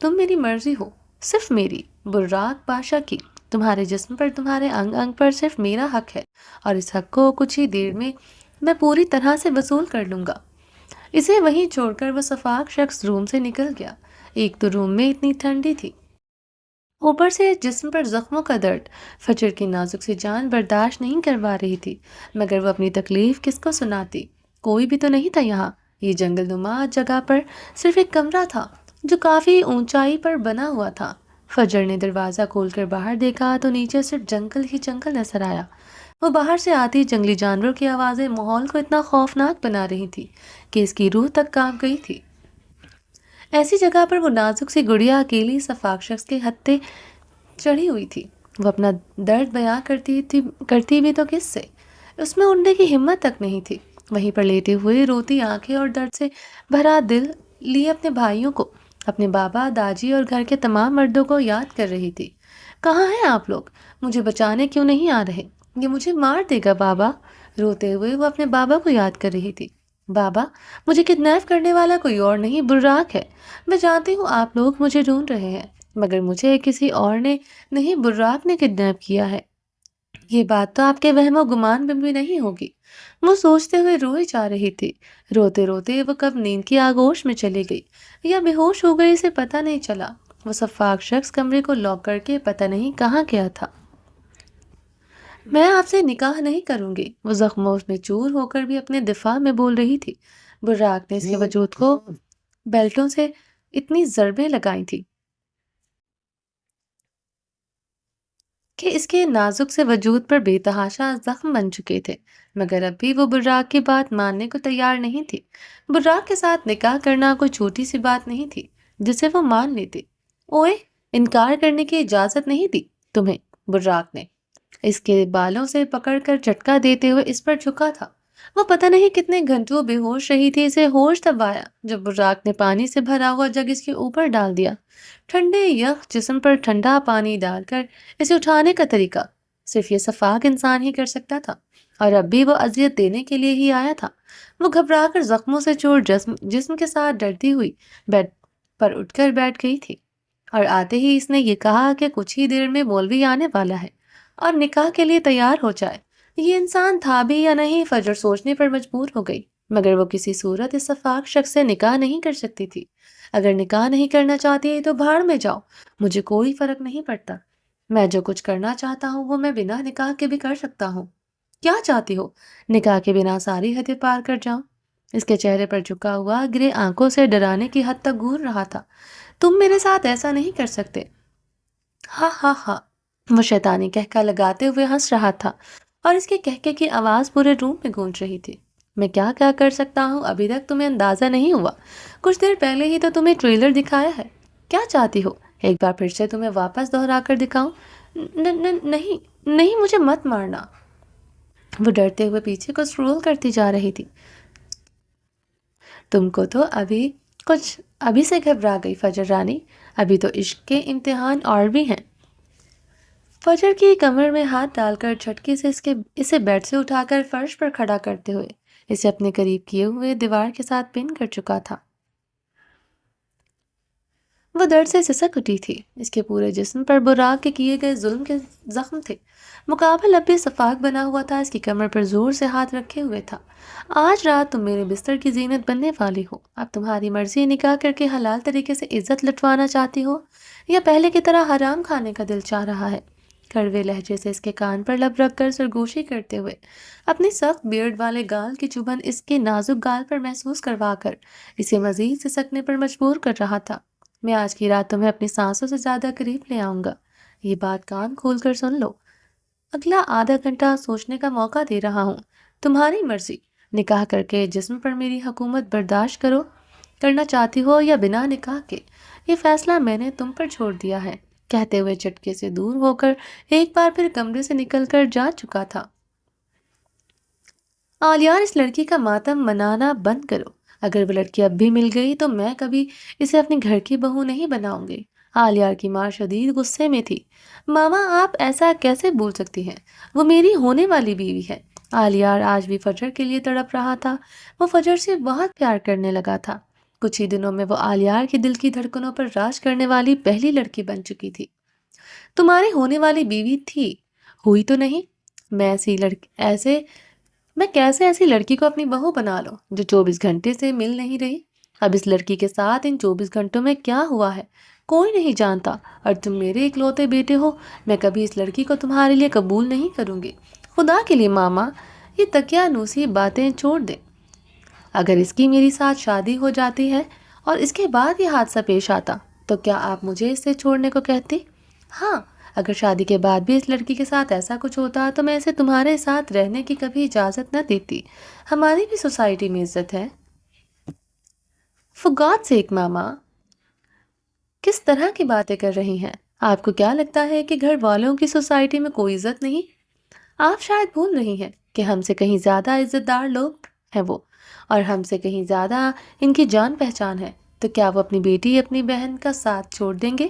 [SPEAKER 1] تم میری مرضی ہو، صرف میری، براق بادشاہ کی۔ تمہارے جسم پر، تمہارے انگ انگ پر صرف میرا حق ہے، اور اس حق کو کچھ ہی دیر میں پوری طرح سے وصول کر لوں گا۔ اسے وہیں چھوڑ کر وہ شفاق شخص روم سے نکل گیا۔ ایک تو روم میں اتنی ٹھنڈی تھی، اوپر سے جسم پر زخموں کا درد۔ فجر کی نازک سی جان برداشت نہیں کروا رہی تھی، مگر وہ اپنی تکلیف کس کو سناتی؟ کوئی بھی تو نہیں تھا یہاں۔ یہ جنگل نما جگہ پر صرف ایک کمرہ تھا جو کافی اونچائی پر بنا ہوا تھا۔ فجر نے دروازہ کھول کر باہر دیکھا تو نیچے صرف جنگل ہی جنگل نظر آیا۔ وہ باہر سے آتی جنگلی جانوروں کی آوازیں ماحول کو اتنا خوفناک بنا رہی تھی کہ اس کی روح تک کانپ گئی تھی۔ ایسی جگہ پر وہ نازک سی گڑیا اکیلی شفاق شخص کے ہتھے چڑھی ہوئی تھی۔ وہ اپنا درد بیان کرتی بھی تو کس سے؟ اس میں اڑنے کی ہمت تک نہیں تھی۔ وہیں پر لیٹے ہوئے روتی آنکھیں اور درد سے بھرا دل لیے اپنے بھائیوں کو، اپنے بابا، داجی اور گھر کے تمام مردوں کو یاد کر رہی تھی۔ کہاں ہیں آپ لوگ؟ مجھے بچانے کیوں نہیں آ رہے؟ یہ مجھے مار دے گا بابا۔ روتے ہوئے وہ اپنے بابا کو یاد کر رہی تھی۔ بابا، مجھے کڈنیپ کرنے والا کوئی اور نہیں، براق ہے۔ میں جانتی ہوں آپ لوگ مجھے ڈھونڈ رہے ہیں، مگر مجھے کسی اور نے نہیں، براق نے کڈنیپ کیا ہے۔ یہ بات تو آپ کے وہم و گمان میں بھی نہیں ہوگی۔ وہ سوچتے ہوئے روئی جا رہی تھی۔ روتے روتے وہ کب نیند کی آغوش میں چلی گئی یا بے ہوش ہو گئی، اسے پتہ نہیں چلا۔ وہ شفاق شخص کمرے کو لاک کر کے پتہ نہیں کہاں گیا تھا۔ میں آپ سے نکاح نہیں کروں گی، وہ زخموں میں چور ہو کر بھی اپنے دفاع میں بول رہی تھی۔ براق نے اس کے وجود کو بیلٹوں سے اتنی ضربیں لگائی تھی کہ اس کے نازک سے وجود پر بے تحاشا زخم بن چکے تھے، مگر اب بھی وہ براق کی بات ماننے کو تیار نہیں تھی۔ براق کے ساتھ نکاح کرنا کوئی چھوٹی سی بات نہیں تھی جسے وہ مان لیتے۔ اوئے، انکار کرنے کی اجازت نہیں دی تمہیں، براق نے اس کے بالوں سے پکڑ کر جھٹکا دیتے ہوئے اس پر جھکا تھا۔ وہ پتہ نہیں کتنے گھنٹوں بے ہوش رہی تھی، اسے ہوش تب آیا جب براق نے پانی سے بھرا ہوا جگ اس کے اوپر ڈال دیا۔ ٹھنڈے یخ جسم پر ٹھنڈا پانی ڈال کر اسے اٹھانے کا طریقہ صرف یہ شفاق انسان ہی کر سکتا تھا، اور اب بھی وہ اذیت دینے کے لیے ہی آیا تھا۔ وہ گھبرا کر زخموں سے چور جسم کے ساتھ ڈرتی ہوئی بیڈ پر اٹھ کر بیٹھ گئی تھی، اور آتے ہی اس نے یہ کہا کہ کچھ ہی دیر میں مولوی آنے والا ہے اور نکاح کے لیے تیار ہو جائے۔ یہ انسان تھا بھی یا نہیں، فجر سوچنے پر مجبور ہو گئی، مگر وہ کسی صورت اس شفاق شخص سے نکاح نہیں کر سکتی تھی۔ اگر نکاح نہیں کرنا چاہتی ہے تو بھاڑ میں جاؤ، مجھے کوئی فرق نہیں پڑتا۔ میں جو کچھ کرنا چاہتا ہوں وہ میں بنا نکاح کے بھی کر سکتا ہوں۔ کیا چاہتی ہو؟ نکاح کے بنا ساری حدیں پار کر جاؤں؟ اس کے چہرے پر جھکا ہوا گرے آنکھوں سے ڈرانے کی حد تک گور رہا تھا۔ تم میرے ساتھ ایسا نہیں کر سکتے۔ ہاں ہاں ہاں، وہ شیطانی کہکا لگاتے ہوئے ہنس رہا تھا، اور اس کے کہکے کی آواز پورے روم میں گونج رہی تھی۔ میں کیا کیا کر سکتا ہوں ابھی تک تمہیں اندازہ نہیں ہوا؟ کچھ دیر پہلے ہی تو تمہیں ٹریلر دکھایا ہے۔ کیا چاہتی ہو ایک بار پھر سے تمہیں واپس دہرا کر دکھاؤں؟ نہیں، مجھے مت مارنا۔ وہ ڈرتے ہوئے پیچھے کو سکرول کرتی جا رہی تھی۔ تم کو تو ابھی سے گھبرا گئی فجر رانی، ابھی تو عشق کے امتحان اور بھی ہیں۔ فجر کی کمر میں ہاتھ ڈال کر جھٹکے سے اسے بیڈ سے اٹھا کر فرش پر کھڑا کرتے ہوئے اسے اپنے قریب کیے ہوئے دیوار کے ساتھ پن کر چکا تھا۔ وہ درد سے سسک اٹھی تھی، اس کے پورے جسم پر براق کے کیے گئے ظلم کے زخم تھے۔ مقابل اب بھی صفاق بنا ہوا تھا، اس کی کمر پر زور سے ہاتھ رکھے ہوئے تھا۔ آج رات تم میرے بستر کی زینت بننے والی ہو، اب تمہاری مرضی، نکاح کر کے حلال طریقے سے عزت لٹوانا چاہتی ہو یا پہلے کی طرح حرام کھانے کا دل چاہ رہا ہے؟ کڑوے لہجے سے اس کے کان پر لب رکھ کر سرگوشی کرتے ہوئے اپنی سخت بیئرڈ والے گال کی چبھن اس کے نازک گال پر محسوس کروا کر اسے مزید سسکنے پر مجبور کر رہا تھا۔ میں آج کی رات تمہیں اپنی سانسوں سے زیادہ قریب لے آؤں گا، یہ بات کان کھول کر سن لو۔ اگلا آدھا گھنٹہ سوچنے کا موقع دے رہا ہوں، تمہاری مرضی، نکاح کر کے جسم پر میری حکومت برداشت کرنا چاہتی ہو یا بنا نکاح کے، یہ فیصلہ میں نے تم پر چھوڑ دیا ہے، کہتے ہوئے چٹکے سے دور ہو کر ایک بار پھر کمرے سے نکل کر جا چکا تھا۔ آلیار، اس لڑکی کا ماتم منانا بند کرو، اگر وہ لڑکی اب بھی مل گئی تو میں کبھی اسے اپنے گھر کی بہو نہیں بناؤں گی۔ آلیار کی ماں شدید غصے میں تھی۔ ماما، آپ ایسا کیسے بول سکتی ہیں؟ وہ میری ہونے والی بیوی ہے۔ آلیار آج بھی فجر کے لیے تڑپ رہا تھا، وہ فجر سے بہت پیار کرنے لگا تھا۔ کچھ ہی دنوں میں وہ آلیار کی دل کی دھڑکنوں پر راج کرنے والی پہلی لڑکی بن چکی تھی۔ تمہاری ہونے والی بیوی تھی، ہوئی تو نہیں؟ میں کیسے ایسی لڑکی کو اپنی بہو بنا لوں جو 24 گھنٹے سے مل نہیں رہی؟ اب اس لڑکی کے ساتھ ان 24 گھنٹوں میں کیا ہوا ہے کوئی نہیں جانتا، اور تم میرے اکلوتے بیٹے ہو، میں کبھی اس لڑکی کو تمہارے لیے قبول نہیں کروں گی۔ خدا کے لیے ماما، یہ تکیہ نوسی باتیں چھوڑ دیں۔ اگر اس کی میری ساتھ شادی ہو جاتی ہے اور اس کے بعد یہ حادثہ پیش آتا تو کیا آپ مجھے اسے چھوڑنے کو کہتی؟ ہاں، اگر شادی کے بعد بھی اس لڑکی کے ساتھ ایسا کچھ ہوتا تو میں اسے تمہارے ساتھ رہنے کی کبھی اجازت نہ دیتی، ہماری بھی سوسائٹی میں عزت ہے۔ For God's sake ماما، کس طرح کی باتیں کر رہی ہیں؟ آپ کو کیا لگتا ہے کہ گھر والوں کی سوسائٹی میں کوئی عزت نہیں؟ آپ شاید بھول رہی ہیں کہ ہم سے کہیں زیادہ عزت دار لوگ ہیں وہ، اور ہم سے کہیں زیادہ ان کی جان پہچان ہے، تو کیا وہ اپنی بیٹی اپنی بہن کا ساتھ چھوڑ دیں گے؟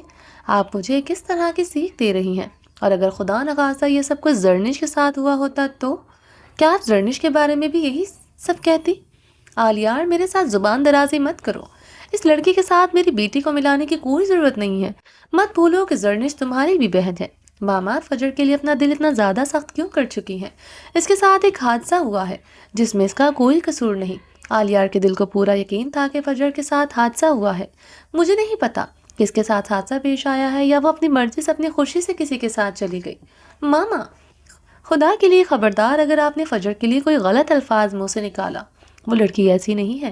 [SPEAKER 1] آپ مجھے کس طرح کی سیکھ دے رہی ہیں؟ اور اگر خدا نخواستہ یہ سب کچھ زرنش کے ساتھ ہوا ہوتا تو کیا آپ زرنش کے بارے میں بھی یہی سب کہتی؟ آلیار، میرے ساتھ زبان درازی مت کرو، اس لڑکی کے ساتھ میری بیٹی کو ملانے کی کوئی ضرورت نہیں ہے۔ مت بھولو کہ زرنش تمہاری بھی بہن ہے۔ ماما، فجر کے لیے اپنا دل اتنا زیادہ سخت کیوں کر چکی ہیں؟ اس کے ساتھ ایک حادثہ ہوا ہے جس میں اس کا کوئی قصور نہیں۔ آلیار کے دل کو پورا یقین تھا کہ فجر کے ساتھ حادثہ ہوا ہے۔ مجھے نہیں پتا کس کے ساتھ حادثہ پیش آیا ہے، یا وہ اپنی مرضی سے اپنی خوشی سے کسی کے ساتھ چلی گئی۔ ماما، خدا کے لیے خبردار، اگر آپ نے فجر کے لیے کوئی غلط الفاظ منہ سے نکالا، وہ لڑکی ایسی نہیں ہے۔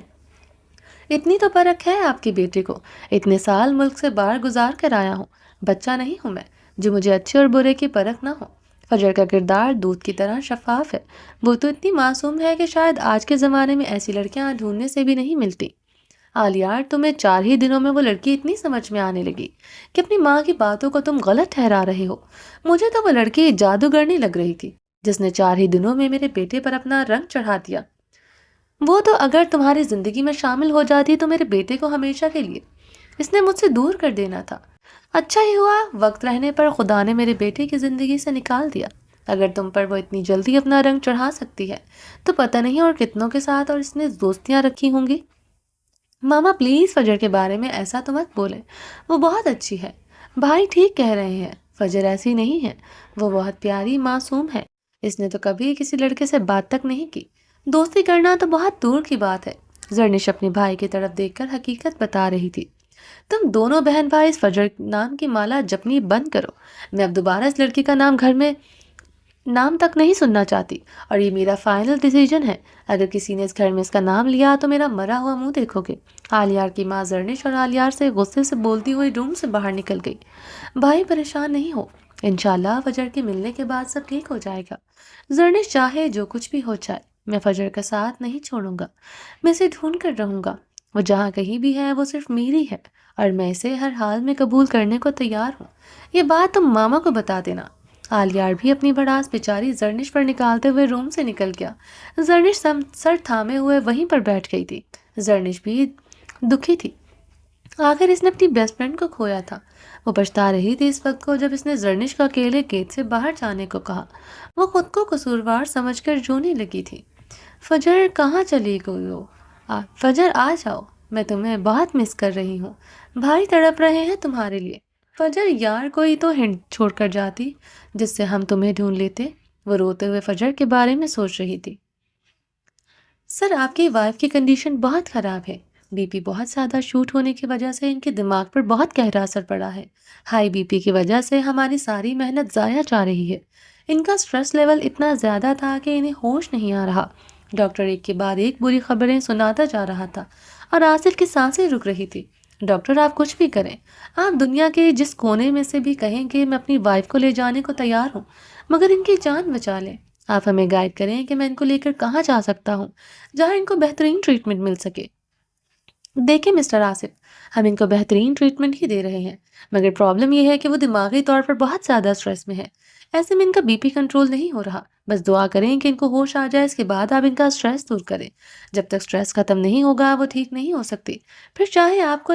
[SPEAKER 1] اتنی تو پرکھ ہے آپ کے بیٹے کو، اتنے سال ملک سے باہر گزار کر آیا ہوں، بچہ نہیں ہوں میں جو مجھے اچھے اور برے کی پرکھ نہ ہو۔ فجر کا کردار دودھ کی طرح شفاف ہے، وہ تو اتنی معصوم ہے کہ شاید آج کے زمانے میں ایسی لڑکیاں ڈھونڈنے سے بھی نہیں ملتی۔ آلیار، تمہیں 4 ہی دنوں میں وہ لڑکی اتنی سمجھ میں آنے لگی کہ اپنی ماں کی باتوں کو تم غلط ٹھہرا رہے ہو۔ مجھے تو وہ لڑکی جادوگرنی لگ رہی تھی جس نے 4 ہی دنوں میں میرے بیٹے پر اپنا رنگ چڑھا دیا۔ وہ تو اگر تمہاری زندگی میں شامل ہو جاتی تو میرے بیٹے کو ہمیشہ کے لیے اس نے مجھ سے دور کر دینا تھا۔ اچھا ہی ہوا وقت رہنے پر خدا نے میرے بیٹے کی زندگی سے نکال دیا۔ اگر تم پر وہ اتنی جلدی اپنا رنگ چڑھا سکتی ہے تو پتہ نہیں اور کتنوں کے ساتھ اور اس نے دوستیاں رکھی ہوں گی۔ ماما پلیز، فجر کے بارے میں ایسا تو مت بولیں، وہ بہت اچھی ہے۔ بھائی ٹھیک کہہ رہے ہیں، فجر ایسی نہیں ہے، وہ بہت پیاری معصوم ہے، اس نے تو کبھی کسی لڑکے سے بات تک نہیں کی، دوستی کرنا تو بہت دور کی بات ہے۔ زرنش اپنے بھائی کی طرف دیکھ کر حقیقت بتا رہی تھی۔ تم دونوں بہن بھائی اس فجر نام کی مالا جپنی بند کرو، میں اب دوبارہ اس لڑکی کا نام گھر میں نام تک نہیں سننا چاہتی، اور یہ میرا فائنل ڈیسیجن ہے۔ اگر کسی نے اس گھر میں اس کا نام لیا تو میرا مرا ہوا منہ دیکھو گے۔ آلیار کی ماں زرنش اور آلیار سے غصے سے بولتی ہوئی روم سے باہر نکل گئی۔ بھائی پریشان نہیں ہو، انشاءاللہ فجر کے ملنے کے بعد سب ٹھیک ہو جائے گا۔ زرنش چاہے جو کچھ بھی ہو جائے، میں فجر کا ساتھ نہیں چھوڑوں گا، میں اسے ڈھونڈ کر رہوں گا، وہ جہاں کہیں بھی ہے وہ صرف میری ہے، اور میں اسے ہر حال میں قبول کرنے کو تیار ہوں۔ یہ بات تم ماما کو بتا دینا۔ آلیار بھی اپنی بڑاس بیچاری زرنش پر نکالتے ہوئے روم سے نکل گیا۔ زرنش سر تھامے ہوئے وہیں پر بیٹھ گئی تھی۔ زرنش بھی دکھی تھی، آخر اس نے اپنی بیسٹ فرینڈ کو کھویا تھا۔ وہ پچھتا رہی تھی اس وقت کو جب اس نے زرنش کو اکیلے گیٹ سے باہر جانے کو کہا۔ وہ خود کو قصوروار سمجھ کر رونے لگی تھی۔ فجر کہاں چلی گئی ہو؟ فجر آ جاؤ، میں تمہیں بہت مس کر رہی ہوں، بھائی تڑپ رہے ہیں تمہارے لیے۔ فجر یار کوئی تو ہنٹ چھوڑ کر جاتی جس سے ہم تمہیں ڈھونڈ لیتے۔ وہ روتے ہوئے فجر کے بارے میں سوچ رہی تھی۔ سر آپ کی وائف کی کنڈیشن بہت خراب ہے، بی پی بہت زیادہ شوٹ ہونے کی وجہ سے ان کے دماغ پر بہت گہرا اثر پڑا ہے۔ ہائی بی پی کی وجہ سے ہماری ساری محنت ضائع جا رہی ہے۔ ان کا سٹریس لیول اتنا زیادہ تھا کہ انہیں ہوش نہیں آ رہا۔ ڈاکٹر ایک کے بعد ایک بری خبریں سناتا جا رہا تھا اور آصف کی سانسیں رک رہی تھی۔ ڈاکٹر آپ کچھ بھی کریں، آپ دنیا کے جس کونے میں سے بھی کہیں کہ میں اپنی وائف کو لے جانے کو تیار ہوں، مگر ان کی جان بچا لیں۔ آپ ہمیں گائیڈ کریں کہ میں ان کو لے کر کہاں جا سکتا ہوں جہاں ان کو بہترین ٹریٹمنٹ مل سکے۔ دیکھیں مسٹر آصف، ہم ان کو بہترین ٹریٹمنٹ ہی دے رہے ہیں، مگر پرابلم یہ ہے کہ وہ دماغی طور پر بہت زیادہ سٹریس میں ہے۔ ایسے میں ان کا بی پی کنٹرول نہیں ہو رہا۔ بس دعا کریں کہ ان کو ہوش آ جائے، اس کے بعد آپ ان کا سٹریس دور کریں۔ جب تک سٹریس ختم نہیں ہوگا وہ ٹھیک نہیں ہو سکتی۔ پھر چاہے آپ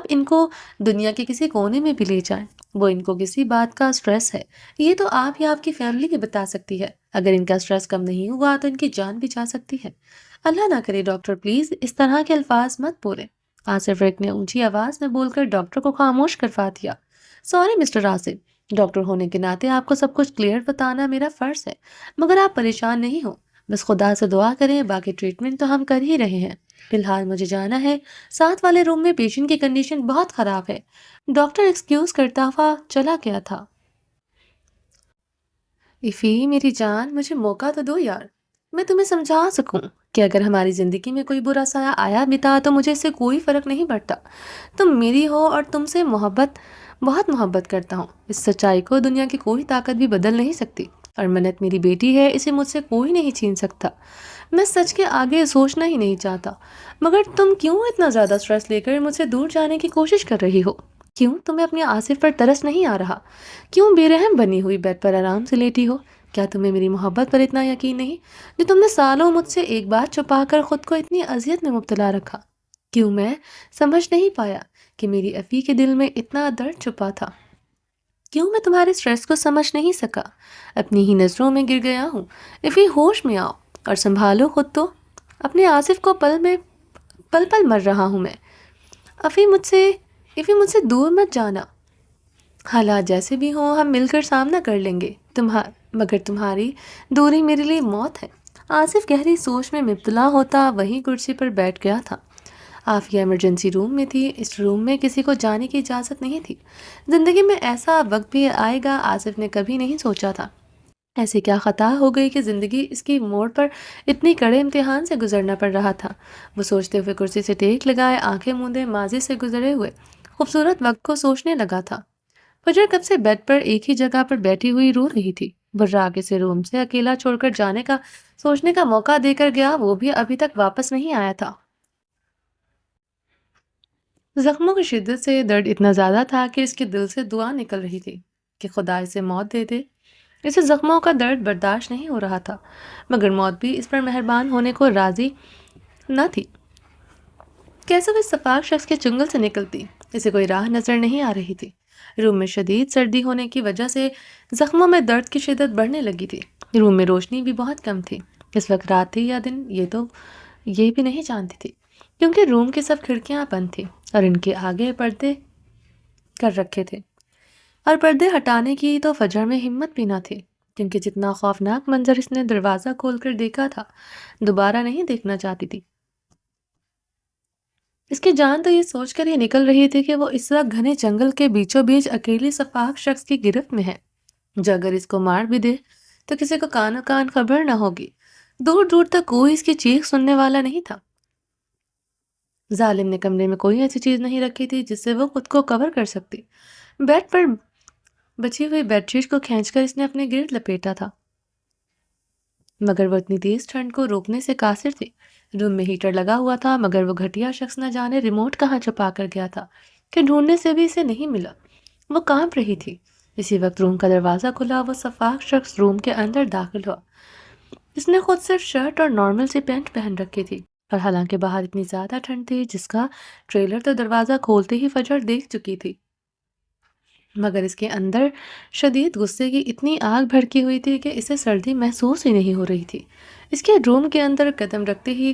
[SPEAKER 1] ان کو دنیا کے کسی کونے میں بھی لے جائیں، وہ ان کو کسی بات کا سٹریس ہے یہ تو آپ یا آپ کی فیملی ہی بتا سکتی ہے۔ اگر ان کا سٹریس کم نہیں ہوا تو ان کی جان بھی جا سکتی ہے۔ اللہ نہ کرے ڈاکٹر، پلیز اس طرح کے الفاظ مت بولیں۔ آصف ریک نے اونچی آواز میں بول کر ڈاکٹر کو خاموش کروا دیا۔ سوری مسٹر آصف، ڈاکٹر ہونے کے ناطے آپ کو سب کچھ کلیئر بتانا میرا فرض ہے، مگر آپ پریشان نہیں ہو، بس خدا سے دعا کریں، باقی ٹریٹمنٹ تو ہم کر ہی رہے ہیں۔ فی الحال مجھے جانا ہے، ساتھ والے روم میں پیشنٹ کی کنڈیشن بہت خراب ہے۔ ڈاکٹر ایکسکیوز کرتا ہوا چلا گیا تھا۔ ایفی میری جان، مجھے موقع تو دو یار، میں تمہیں سمجھا سکوں کہ اگر ہماری زندگی میں کوئی برا سایہ آیا بھی تھا تو مجھے اس سے کوئی فرق نہیں پڑتا۔ تم میری ہو اور تم سے بہت محبت کرتا ہوں۔ اس سچائی کو دنیا کی کوئی طاقت بھی بدل نہیں سکتی، اور منت میری بیٹی ہے، اسے مجھ سے کوئی نہیں چھین سکتا۔ میں سچ کے آگے سوچنا ہی نہیں چاہتا، مگر تم کیوں اتنا زیادہ سٹریس لے کر مجھ سے دور جانے کی کوشش کر رہی ہو؟ کیوں تمہیں اپنے آصف پر ترس نہیں آ رہا؟ کیوں بے رحم بنی ہوئی بیڈ پر آرام سے لیٹی ہو؟ کیا تمہیں میری محبت پر اتنا یقین نہیں جو تم نے سالوں مجھ سے ایک بات چھپا کر خود کو اتنی اذیت میں مبتلا رکھا؟ کیوں میں سمجھ نہیں پایا کہ میری افی کے دل میں اتنا درد چھپا تھا؟ کیوں میں تمہارے سٹریس کو سمجھ نہیں سکا؟ اپنی ہی نظروں میں گر گیا ہوں۔ افی ہوش میں آؤ اور سنبھالو خود تو، اپنے آصف کو پل پل مر رہا ہوں میں۔ افی مجھ سے دور مت جانا، حالات جیسے بھی ہوں ہم مل کر سامنا کر لیں گے، مگر تمہاری دوری میرے لیے موت ہے۔ آصف گہری سوچ میں مبتلا ہوتا وہیں کرسی پر بیٹھ گیا تھا۔ عافیہ ایمرجنسی روم میں تھی، اس روم میں کسی کو جانے کی اجازت نہیں تھی۔ زندگی میں ایسا وقت بھی آئے گا آصف نے کبھی نہیں سوچا تھا۔ ایسے کیا خطا ہو گئی کہ زندگی اس کی موڑ پر اتنی کڑے امتحان سے گزرنا پڑ رہا تھا۔ وہ سوچتے ہوئے کرسی سے ٹیک لگائے، آنکھیں موندے ماضی سے گزرے ہوئے خوبصورت وقت کو سوچنے لگا تھا۔ فجر کب سے بیڈ پر ایک ہی جگہ پر بیٹھی ہوئی رو رہی تھی۔ برا آگے سے روم سے اکیلا چھوڑ کر جانے کا سوچنے کا موقع دے کر گیا، وہ بھی ابھی تک واپس نہیں آیا تھا۔ زخموں کی شدت سے درد اتنا زیادہ تھا کہ اس کے دل سے دعا نکل رہی تھی کہ خدا اسے موت دے دے۔ اسے زخموں کا درد برداشت نہیں ہو رہا تھا، مگر موت بھی اس پر مہربان ہونے کو راضی نہ تھی۔ کیسے وہ اس سفاک شخص کے چنگل سے نکلتی؟ اسے کوئی راہ نظر نہیں آ رہی تھی۔ روم میں شدید سردی ہونے کی وجہ سے زخموں میں درد کی شدت بڑھنے لگی تھی۔ روم میں روشنی بھی بہت کم تھی۔ اس وقت رات تھی یا دن یہ بھی نہیں جانتی تھی، کیونکہ روم کی سب کھڑکیاں بند تھیں اور ان کے آگے پردے کر رکھے تھے، اور پردے ہٹانے کی تو فجر میں ہمت بھی نہ تھی، کیونکہ جتنا خوفناک منظر اس نے دروازہ کھول کر دیکھا تھا دوبارہ نہیں دیکھنا چاہتی تھی۔ اس کی جان تو یہ سوچ کر ہی نکل رہی تھی کہ وہ اس وقت گھنے جنگل کے بیچوں بیچ اکیلی سفاک شخص کی گرفت میں ہے، جو اگر اس کو مار بھی دے تو کسی کو کانوں کان خبر نہ ہوگی۔ دور دور تک کوئی اس کی چیخ سننے والا نہیں تھا۔ ظالم نے کمرے میں کوئی ایسی چیز نہیں رکھی تھی جس سے وہ خود کو کور کر سکتی۔ بیڈ پر بچی ہوئی بیڈ شیٹ کو کھینچ کر اس نے اپنے گرد لپیٹا تھا، مگر وہ اتنی تیز ٹھنڈ کو روکنے سے قاصر تھی۔ روم میں ہیٹر لگا ہوا تھا، مگر وہ گھٹیا شخص نہ جانے ریموٹ کہاں چھپا کر گیا تھا کہ ڈھونڈنے سے بھی اسے نہیں ملا۔ وہ کانپ رہی تھی۔ اسی وقت روم کا دروازہ کھلا، وہ سفاک شخص روم کے اندر داخل ہوا۔ اس نے خود صرف شرٹ اور نارمل سی پینٹ پہن رکھی تھی، اور حالانکہ باہر اتنی زیادہ ٹھنڈ تھی جس کا ٹریلر تو دروازہ کھولتے ہی فجر دیکھ چکی تھی، مگر اس کے اندر شدید غصے کی اتنی آگ بھڑکی ہوئی تھی کہ اسے سردی محسوس ہی نہیں ہو رہی تھی۔ اس کے روم کے اندر قدم رکھتے ہی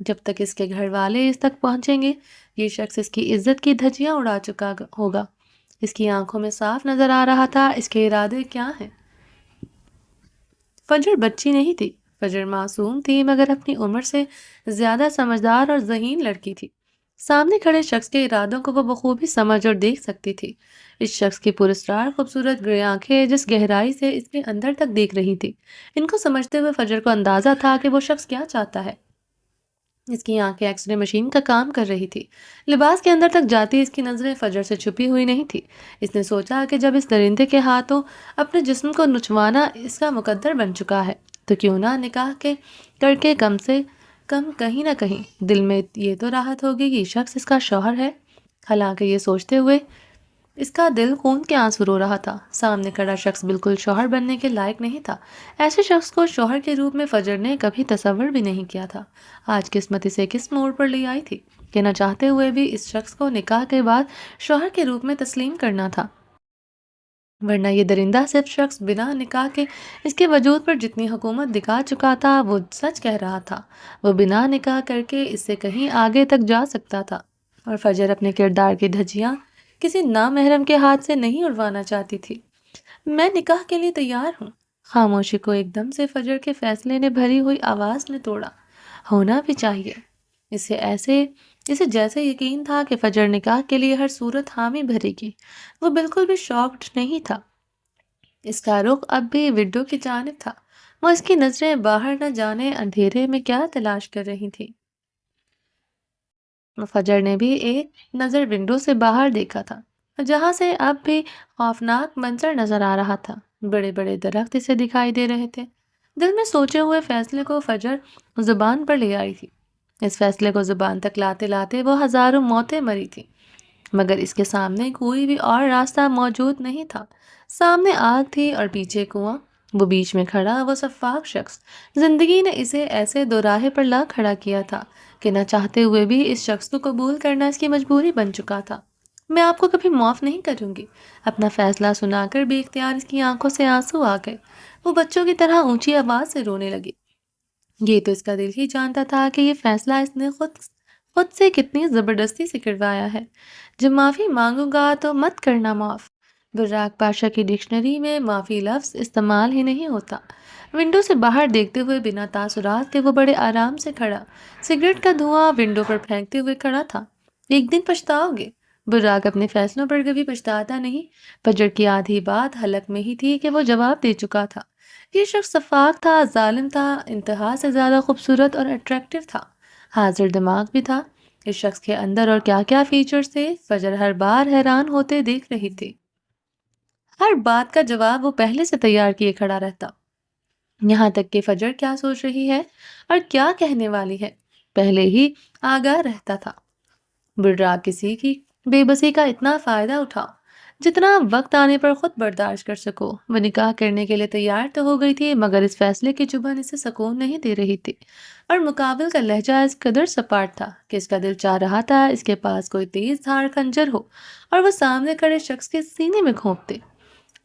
[SPEAKER 1] جب تک اس کے گھر والے اس تک پہنچیں گے یہ شخص اس کی عزت کی دھجیاں اڑا چکا ہوگا۔ اس کی آنکھوں میں صاف نظر آ رہا تھا اس کے ارادے کیا ہیں۔ فجر بچی نہیں تھی، فجر معصوم تھی مگر اپنی عمر سے زیادہ سمجھدار اور ذہین لڑکی تھی۔ سامنے کھڑے شخص کے ارادوں کو وہ بخوبی سمجھ اور دیکھ سکتی تھی۔ اس شخص کی پراسرار خوبصورت گرے آنکھیں جس گہرائی سے اس کے اندر تک دیکھ رہی تھی، ان کو سمجھتے ہوئے فجر کو اندازہ تھا کہ وہ شخص کیا چاہتا ہے۔ اس کی آنکھیں ایکس رے مشین کا کام کر رہی تھی۔ لباس کے اندر تک جاتی اس کی نظریں فجر سے چھپی ہوئی نہیں تھی۔ اس نے سوچا کہ جب اس درندے کے ہاتھوں اپنے جسم کو نچوانا اس کا مقدر بن چکا ہے تو کیوں نہ نکاح کے کر کے کم سے کم کہیں نہ کہیں دل میں یہ تو راحت ہوگی کہ یہ شخص اس کا شوہر ہے۔ حالانکہ یہ سوچتے ہوئے اس کا دل خون کے آنسو رو رہا تھا۔ سامنے کھڑا شخص بالکل شوہر بننے کے لائق نہیں تھا۔ ایسے شخص کو شوہر کے روپ میں فجر نے کبھی تصور بھی نہیں کیا تھا۔ آج قسمت اسے کس موڑ پر لے آئی تھی کہ نہ چاہتے ہوئے بھی اس شخص کو نکاح کے بعد شوہر کے روپ میں تسلیم کرنا تھا، ورنہ یہ درندہ صرف شخص بنا نکاح کے اس کے وجود پر جتنی حکومت دکھا چکا تھا وہ سچ کہہ رہا تھا۔ وہ بنا نکاح کر کے اس سے کہیں آگے تک جا سکتا تھا، اور فجر اپنے کردار کی دھجیاں کسی نامحرم کے ہاتھ سے نہیں اڑوانا چاہتی تھی۔ میں نکاح کے لیے تیار ہوں۔ خاموشی کو ایک دم سے فجر کے فیصلے نے بھری ہوئی آواز نے توڑا۔ ہونا بھی چاہیے۔ اسے جیسے یقین تھا کہ فجر نکاح کے لیے ہر صورت حامی بھرے گی۔ وہ بالکل بھی شاکڈ نہیں تھا۔ اس کا رخ اب بھی ونڈو کی جانب تھا۔ وہ اس کی نظریں باہر نہ جانے اندھیرے میں کیا تلاش کر رہی تھی۔ فجر نے بھی ایک نظر ونڈو سے باہر دیکھا تھا، جہاں سے اب بھی خوفناک منظر نظر آ رہا تھا۔ بڑے بڑے درخت اسے دکھائی دے رہے تھے۔ دل میں سوچے ہوئے فیصلے کو فجر زبان پر لے آئی تھی۔ اس فیصلے کو زبان تک لاتے لاتے وہ ہزاروں موتیں مری تھی، مگر اس کے سامنے کوئی بھی اور راستہ موجود نہیں تھا۔ سامنے آگ تھی اور پیچھے کنواں، وہ بیچ میں کھڑا وہ شفاف شخص۔ زندگی نے اسے ایسے دوراہے پر لا کھڑا کیا تھا کہ نہ چاہتے ہوئے بھی اس شخص کو قبول کرنا اس کی مجبوری بن چکا تھا۔ میں آپ کو کبھی معاف نہیں کروں گی۔ اپنا فیصلہ سنا کر بے اختیار اس کی آنکھوں سے آنسو آ گئے۔ وہ بچوں کی طرح اونچی آواز سے رونے لگی۔ یہ تو اس کا دل ہی جانتا تھا کہ یہ فیصلہ اس نے خود سے کتنی زبردستی سے کروایا ہے۔ جب معافی مانگوں گا تو مت کرنا معاف۔ براق پاشا کی ڈکشنری میں معافی لفظ استعمال ہی نہیں ہوتا۔ ونڈو سے باہر دیکھتے ہوئے بنا تاثرات کے وہ بڑے آرام سے کھڑا، سگریٹ کا دھواں ونڈو پر پھینکتے ہوئے کھڑا تھا۔ ایک دن پچھتاؤ گے۔ براق اپنے فیصلوں پر کبھی پچھتاتا نہیں۔ فجر کی آدھی بات حلق میں ہی تھی کہ وہ جواب دے چکا تھا۔ یہ شخص شفاق تھا، ظالم تھا، انتہا سے زیادہ خوبصورت اور اٹریکٹیو تھا، حاضر دماغ بھی تھا۔ اس شخص کے اندر اور کیا کیا فیچرز تھے، فجر ہر بار حیران ہوتے دیکھ رہی تھی۔ ہر بات کا جواب وہ پہلے سے تیار کیے کھڑا رہتا، یہاں تک کہ فجر کیا سوچ رہی ہے اور کیا کہنے والی ہے پہلے ہی آگاہ رہتا تھا۔ براق کسی کی بے بسی کا اتنا فائدہ اٹھاؤ جتنا وقت آنے پر خود برداشت کر سکو۔ وہ نکاح کرنے کے لیے تیار تو ہو گئی تھی، مگر اس فیصلے کی چبھن اسے سکون نہیں دے رہی تھی، اور مقابل کا لہجہ اس قدر سپاٹ تھا کہ اس کا دل چاہ رہا تھا اس کے پاس کوئی تیز دھار خنجر ہو اور وہ سامنے کھڑے شخص کے سینے میں گھونپ دے۔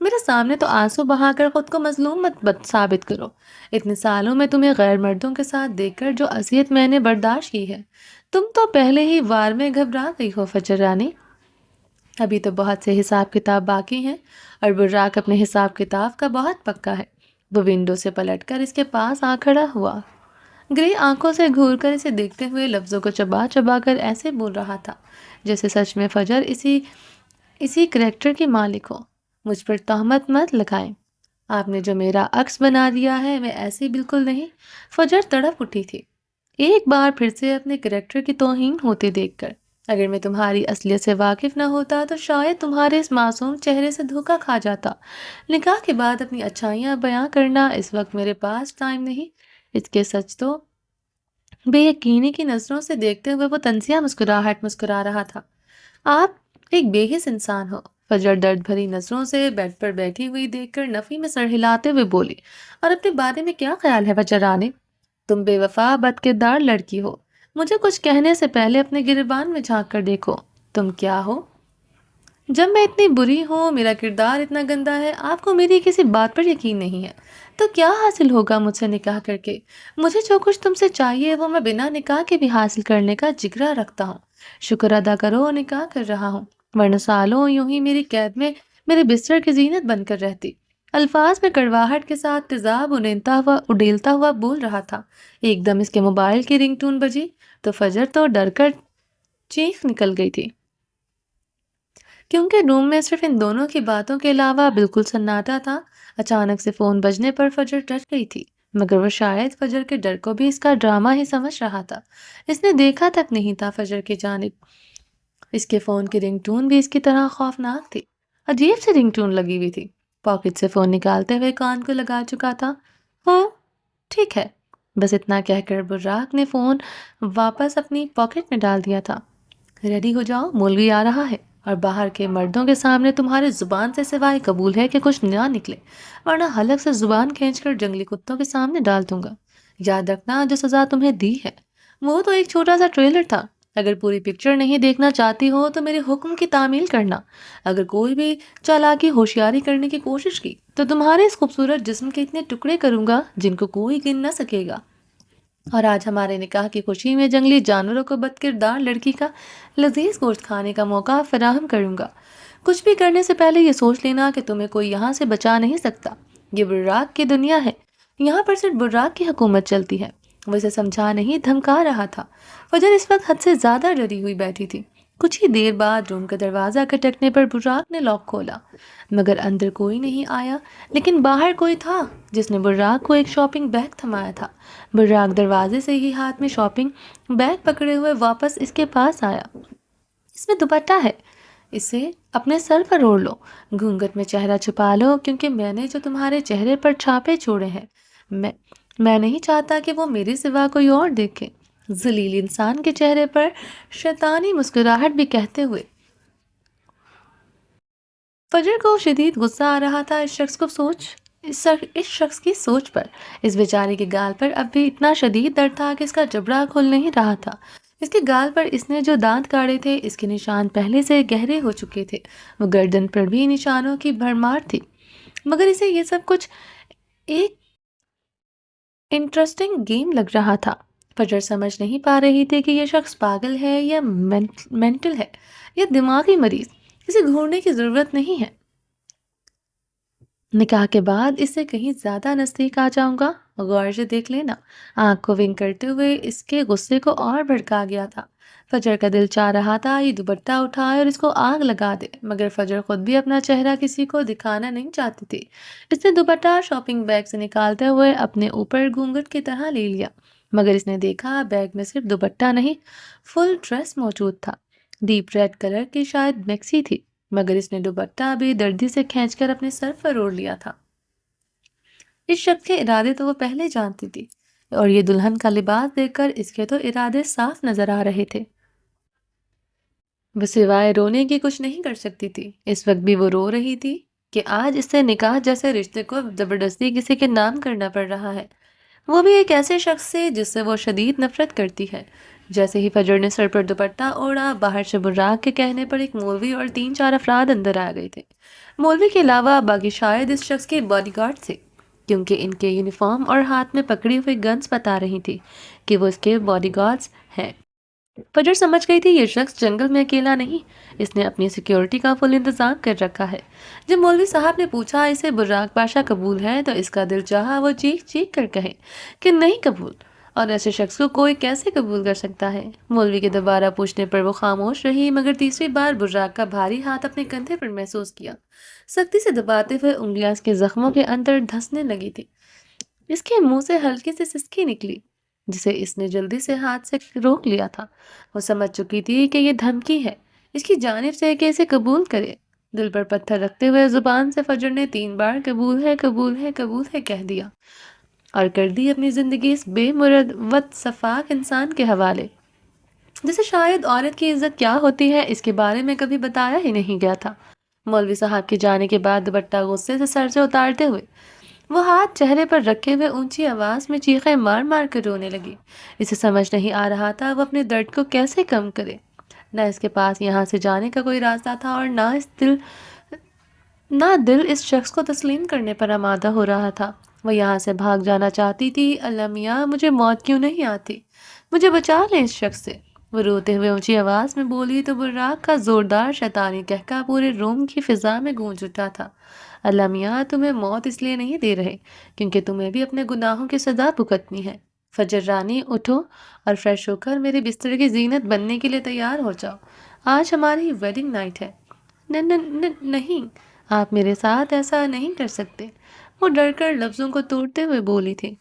[SPEAKER 1] میرے سامنے تو آنسو بہا کر خود کو مظلوم مت ثابت کرو۔ اتنے سالوں میں تمہیں غیر مردوں کے ساتھ دیکھ کر جو اذیت میں نے برداشت کی ہے، تم تو پہلے ہی وار میں گھبرا گئی ہو فجر رانی۔ ابھی تو بہت سے حساب کتاب باقی ہیں، اور براق اپنے حساب کتاب کا بہت پکا ہے۔ وہ ونڈو سے پلٹ کر اس کے پاس آ کھڑا ہوا، گرے آنکھوں سے گھور کر اسے دیکھتے ہوئے لفظوں کو چبا چبا کر ایسے بول رہا تھا جیسے سچ میں فجر اسی کریکٹر کی مالک ہو۔ مجھ پر تہمت مت لگائیں، آپ نے جو میرا عکس بنا دیا ہے میں ایسی بالکل نہیں۔ فجر تڑپ اٹھی تھی ایک بار پھر سے اپنے کریکٹر کی توہین ہوتے دیکھ کر۔ اگر میں تمہاری اصلیت سے واقف نہ ہوتا تو شاید تمہارے اس معصوم چہرے سے دھوکا کھا جاتا۔ نکاح کے بعد اپنی اچھائیاں بیاں کرنا اس وقت میرے پاس ٹائم نہیں۔ اس کے سچ تو بے یقینی کی نظروں سے دیکھتے ہوئے وہ طنزیہ مسکراہٹ مسکرا رہا تھا۔ آپ ایک بے حس انسان ہو۔ فجر درد بھری نظروں سے بیڈ پر بیٹھی ہوئی دیکھ کر نفی میں سر ہلاتے ہوئے بولی، اور اپنے بارے میں کیا خیال ہے فجر رانی؟ تم بے وفا بد کردار لڑکی ہو۔ مجھے کچھ کہنے سے پہلے اپنے گریبان میں جھانک کر دیکھو، تم کیا ہو؟ جب میں اتنی بری ہوں، میرا کردار اتنا گندا ہے، آپ کو میری کسی بات پر یقین نہیں ہے، تو کیا حاصل ہوگا مجھ سے نکاح کر کے؟ مجھے جو کچھ تم سے چاہیے وہ میں بنا نکاح کے بھی حاصل کرنے کا جگرا رکھتا ہوں۔ شکر ادا کرو نکاح کر رہا ہوں، ورنہ سالوں یوں ہی میری قید میں میرے بستر کی زینت بن کر رہتی۔ الفاظ میں کڑواہٹ کے ساتھ تیزاب اڈیلتا ہوا بول رہا تھا۔ ایک دم اس کے موبائل کی رنگ ٹون بجی تو فجر تو ڈر کر چیخ نکل گئی تھی، کیونکہ روم میں صرف ان دونوں کی باتوں کے علاوہ بالکل سناٹا تھا۔ اچانک سے فون بجنے پر فجر ڈر گئی تھی، مگر وہ شاید فجر کے ڈر کو بھی اس کا ڈرامہ ہی سمجھ رہا تھا۔ اس نے دیکھا تک نہیں تھا فجر کی جانب۔ اس کے فون کی رنگ ٹون بھی اس کی طرح خوفناک تھی، عجیب سی رنگ ٹون لگی ہوئی تھی۔ پاکٹ سے فون نکالتے ہوئے کان کو لگا چکا تھا۔ ہاں ٹھیک ہے، بس اتنا کہہ کر براق نے فون واپس اپنی پاکٹ میں ڈال دیا تھا۔ ریڈی ہو جاؤ، مولوی آ رہا ہے، اور باہر کے مردوں کے سامنے تمہارے زبان سے سوائے قبول ہے کہ کچھ نہ نکلے، ورنہ حلق سے زبان کھینچ کر جنگلی کتوں کے سامنے ڈال دوں گا۔ یاد رکھنا جو سزا تمہیں دی ہے وہ تو ایک چھوٹا سا ٹریلر تھا۔ اگر پوری پکچر نہیں دیکھنا چاہتی ہو تو میرے حکم کی تعمیل کرنا۔ اگر کوئی بھی چالاکی ہوشیاری کرنے کی کوشش کی تو تمہارے اس خوبصورت جسم کے اتنے ٹکڑے کروں گا جن کو کوئی گن نہ سکے گا۔ اور آج ہمارے نکاح کی خوشی میں جنگلی جانوروں کو بد کردار لڑکی کا لذیذ گوشت کھانے کا موقع فراہم کروں گا۔ کچھ بھی کرنے سے پہلے یہ سوچ لینا کہ تمہیں کوئی یہاں سے بچا نہیں سکتا۔ یہ براق کی دنیا ہے، یہاں پر صرف براق کی حکومت چلتی ہے۔ وہ اسے سمجھا نہیں، دھمکا رہا تھا۔ فجر اس وقت حد سے زیادہ ڈری ہوئی بیٹھی تھی۔ کچھ ہی دیر بعد روم کا دروازہ کھٹکنے پر براق نے لاک کھولا، مگر اندر کوئی نہیں آیا، لیکن باہر کوئی تھا جس نے براق کو ایک شاپنگ بیگ تھمایا تھا۔ براق دروازے سے ہی ہاتھ میں شاپنگ بیگ پکڑے ہوئے واپس اس کے پاس آیا۔ اس میں دوپٹہ ہے، اسے اپنے سر پر اوڑھ لو، گھونگھٹ میں چہرہ چھپا لو، کیونکہ میں نے جو تمہارے چہرے پر چھاپے چھوڑے ہیں میں نہیں چاہتا کہ وہ میرے سوا کوئی اور دیکھے۔ ذلیل انسان کے چہرے پر شیطانی مسکراہٹ بھی کہتے ہوئے فجر کو شدید غصہ آ رہا تھا اس شخص کی سوچ پر۔ اس بیچارے کے گال پر اب بھی اتنا شدید درد تھا کہ اس کا جبڑا کھل نہیں رہا تھا۔ اس کے گال پر اس نے جو دانت کاڑے تھے اس کے نشان پہلے سے گہرے ہو چکے تھے، وہ گردن پر بھی نشانوں کی بھرمار تھی، مگر اسے یہ سب کچھ ایک انٹرسٹنگ گیم لگ رہا تھا۔ فجر سمجھ نہیں پا رہی تھی کہ یہ شخص پاگل ہے یا مینٹل ہے یا دماغی مریض۔ اسے گھورنے کی ضرورت نہیں ہے۔ نکاح کے بعد اس سے کہیں زیادہ نزدیک آ جاؤں گا، غور سے دیکھ لینا۔ آنکھ کو ونک کرتے ہوئے اس کے غصے کو اور بھڑکا گیا تھا۔ فجر کا دل چاہ رہا تھا یہ دوپٹہ اٹھائے اور اس کو آگ لگا دے، مگر فجر خود بھی اپنا چہرہ کسی کو دکھانا نہیں چاہتی تھی۔ اس نے دوپٹہ شاپنگ بیگ سے نکالتے ہوئے اپنے اوپر گھونگھٹ کی طرح لے لیا، مگر اس نے دیکھا بیگ میں صرف دوپٹہ نہیں، فل ڈریس موجود تھا۔ ڈیپ ریڈ کلر کی شاید میکسی تھی، مگر اس نے دوپٹہ بھی دردی سے کھینچ کر اپنے سر پر اوڑھ لیا تھا۔ اس شخص کے ارادے تو وہ پہلے جانتی تھی، اور یہ دلہن کا لباس دیکھ کر اس کے تو ارادے صاف نظر آ رہے تھے۔ وہ سوائے رونے کی کچھ نہیں کر سکتی تھی۔ اس وقت بھی وہ رو رہی تھی کہ آج اس سے نکاح جیسے رشتے کو زبردستی کسی کے نام کرنا پڑ رہا ہے، وہ بھی ایک ایسے شخص سے جس سے وہ شدید نفرت کرتی ہے۔ جیسے ہی فجر نے سر پر دوپٹہ اوڑھا، باہر سے براق کے کہنے پر ایک مولوی اور 3-4 افراد اندر آ گئے تھے۔ مولوی کے علاوہ باقی شاید اس شخص کے باڈی گارڈ تھے، کیونکہ ان کے یونیفارم اور ہاتھ میں پکڑی ہوئی گنز بتا رہی تھی کہ وہ اس کے باڈی گارڈز ہیں۔ فجر سمجھ گئی تھی یہ شخص جنگل میں اکیلا نہیں، اس نے اپنی سیکیورٹی کا فل انتظام کر رکھا ہے۔ جب مولوی صاحب نے پوچھا اسے براق پاشا قبول ہے تو اس کا دل چاہا وہ چیخ چیخ کر کہے کہ نہیں قبول، اور ایسے شخص کو کوئی کیسے قبول کر سکتا ہے۔ مولوی کے دوبارہ پوچھنے پر وہ خاموش رہی، مگر تیسری بار براق کا بھاری ہاتھ اپنے کندھے پر محسوس کیا، سختی سے دباتے ہوئے انگلیاں اس کے زخموں کے اندر دھنسنے لگی تھی۔ اس کے منہ سے ہلکی سی سسکی نکلی جسے اس نے جلدی سے ہاتھ سے روک لیا تھا۔ وہ سمجھ چکی تھی کہ یہ دھمکی ہے اس کی جانب سے کہ اسے قبول کرے۔ دل پر پتھر رکھتے ہوئے زبان سے فجر نے 3 بار قبول ہے قبول ہے قبول ہے کہہ دیا، اور کر دی اپنی زندگی اس بے مروت صفاک انسان کے حوالے، جسے شاید عورت کی عزت کیا ہوتی ہے اس کے بارے میں کبھی بتایا ہی نہیں گیا تھا۔ مولوی صاحب کے جانے کے بعد دوپٹہ غصے سے سر سے اتارتے ہوئے وہ ہاتھ چہرے پر رکھے ہوئے اونچی آواز میں چیخیں مار مار کر رونے لگی۔ اسے سمجھ نہیں آ رہا تھا وہ اپنے درد کو کیسے کم کرے۔ نہ اس کے پاس یہاں سے جانے کا کوئی راستہ تھا اور نہ دل اس شخص کو تسلیم کرنے پر آمادہ ہو رہا تھا۔ وہ یہاں سے بھاگ جانا چاہتی تھی۔ اللہ میاں، مجھے موت کیوں نہیں آتی؟ مجھے بچا لیں اس شخص سے۔ وہ روتے ہوئے اونچی آواز میں بولی تو براق کا زوردار شیطانی کہکا پورے روم کی فضا میں گونج اٹھا تھا۔ اللہ میاں تمہیں موت اس لیے نہیں دے رہے کیونکہ تمہیں بھی اپنے گناہوں کی سزا بھگتنی ہے۔ فجر رانی اٹھو اور فریش ہو کر میرے بستر کی زینت بننے کے لیے تیار ہو جاؤ۔ آج ہماری ویڈنگ نائٹ ہے۔ نہیں، آپ میرے ساتھ ایسا نہیں کر سکتے، وہ ڈر کر لفظوں کو توڑتے ہوئے بولی تھی۔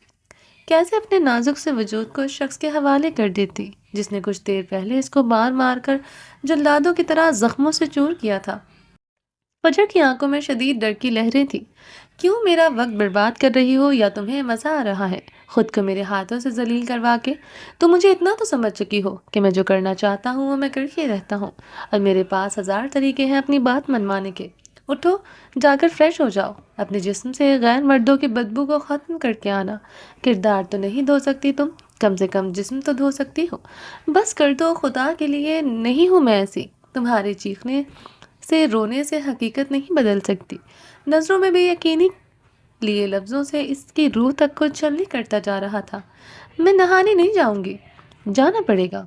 [SPEAKER 1] کیسے اپنے نازک سے وجود کو اس شخص کے حوالے کر دیتی جس نے کچھ دیر پہلے اس کو مار مار کر جلادوں کی طرح زخموں سے چور کیا تھا۔ فجر کی آنکھوں میں شدید ڈر کی لہریں تھیں۔ کیوں میرا وقت برباد کر رہی ہو یا تمہیں مزہ آ رہا ہے خود کو میرے ہاتھوں سے ذلیل کروا کے؟ تم مجھے اتنا تو سمجھ چکی ہو کہ میں جو کرنا چاہتا ہوں وہ میں کر کے رہتا ہوں اور میرے پاس ہزار طریقے ہیں اپنی بات منوانے کے۔ اٹھو، جا کر فریش ہو جاؤ، اپنے جسم سے غیر مردوں کی بدبو کو ختم کر کے آنا۔ کردار تو نہیں دھو سکتی تم، کم سے کم جسم تو دھو سکتی ہو۔ بس کر دو، خدا کے لیے نہیں ہوں میں ایسی۔ تمہارے چیخنے سے رونے سے حقیقت نہیں بدل سکتی۔ نظروں میں بے یقینی لیے لفظوں سے اس کی روح تک کو چھلنی کرتا جا رہا تھا۔ میں نہانے نہیں جاؤں گی۔ جانا پڑے گا۔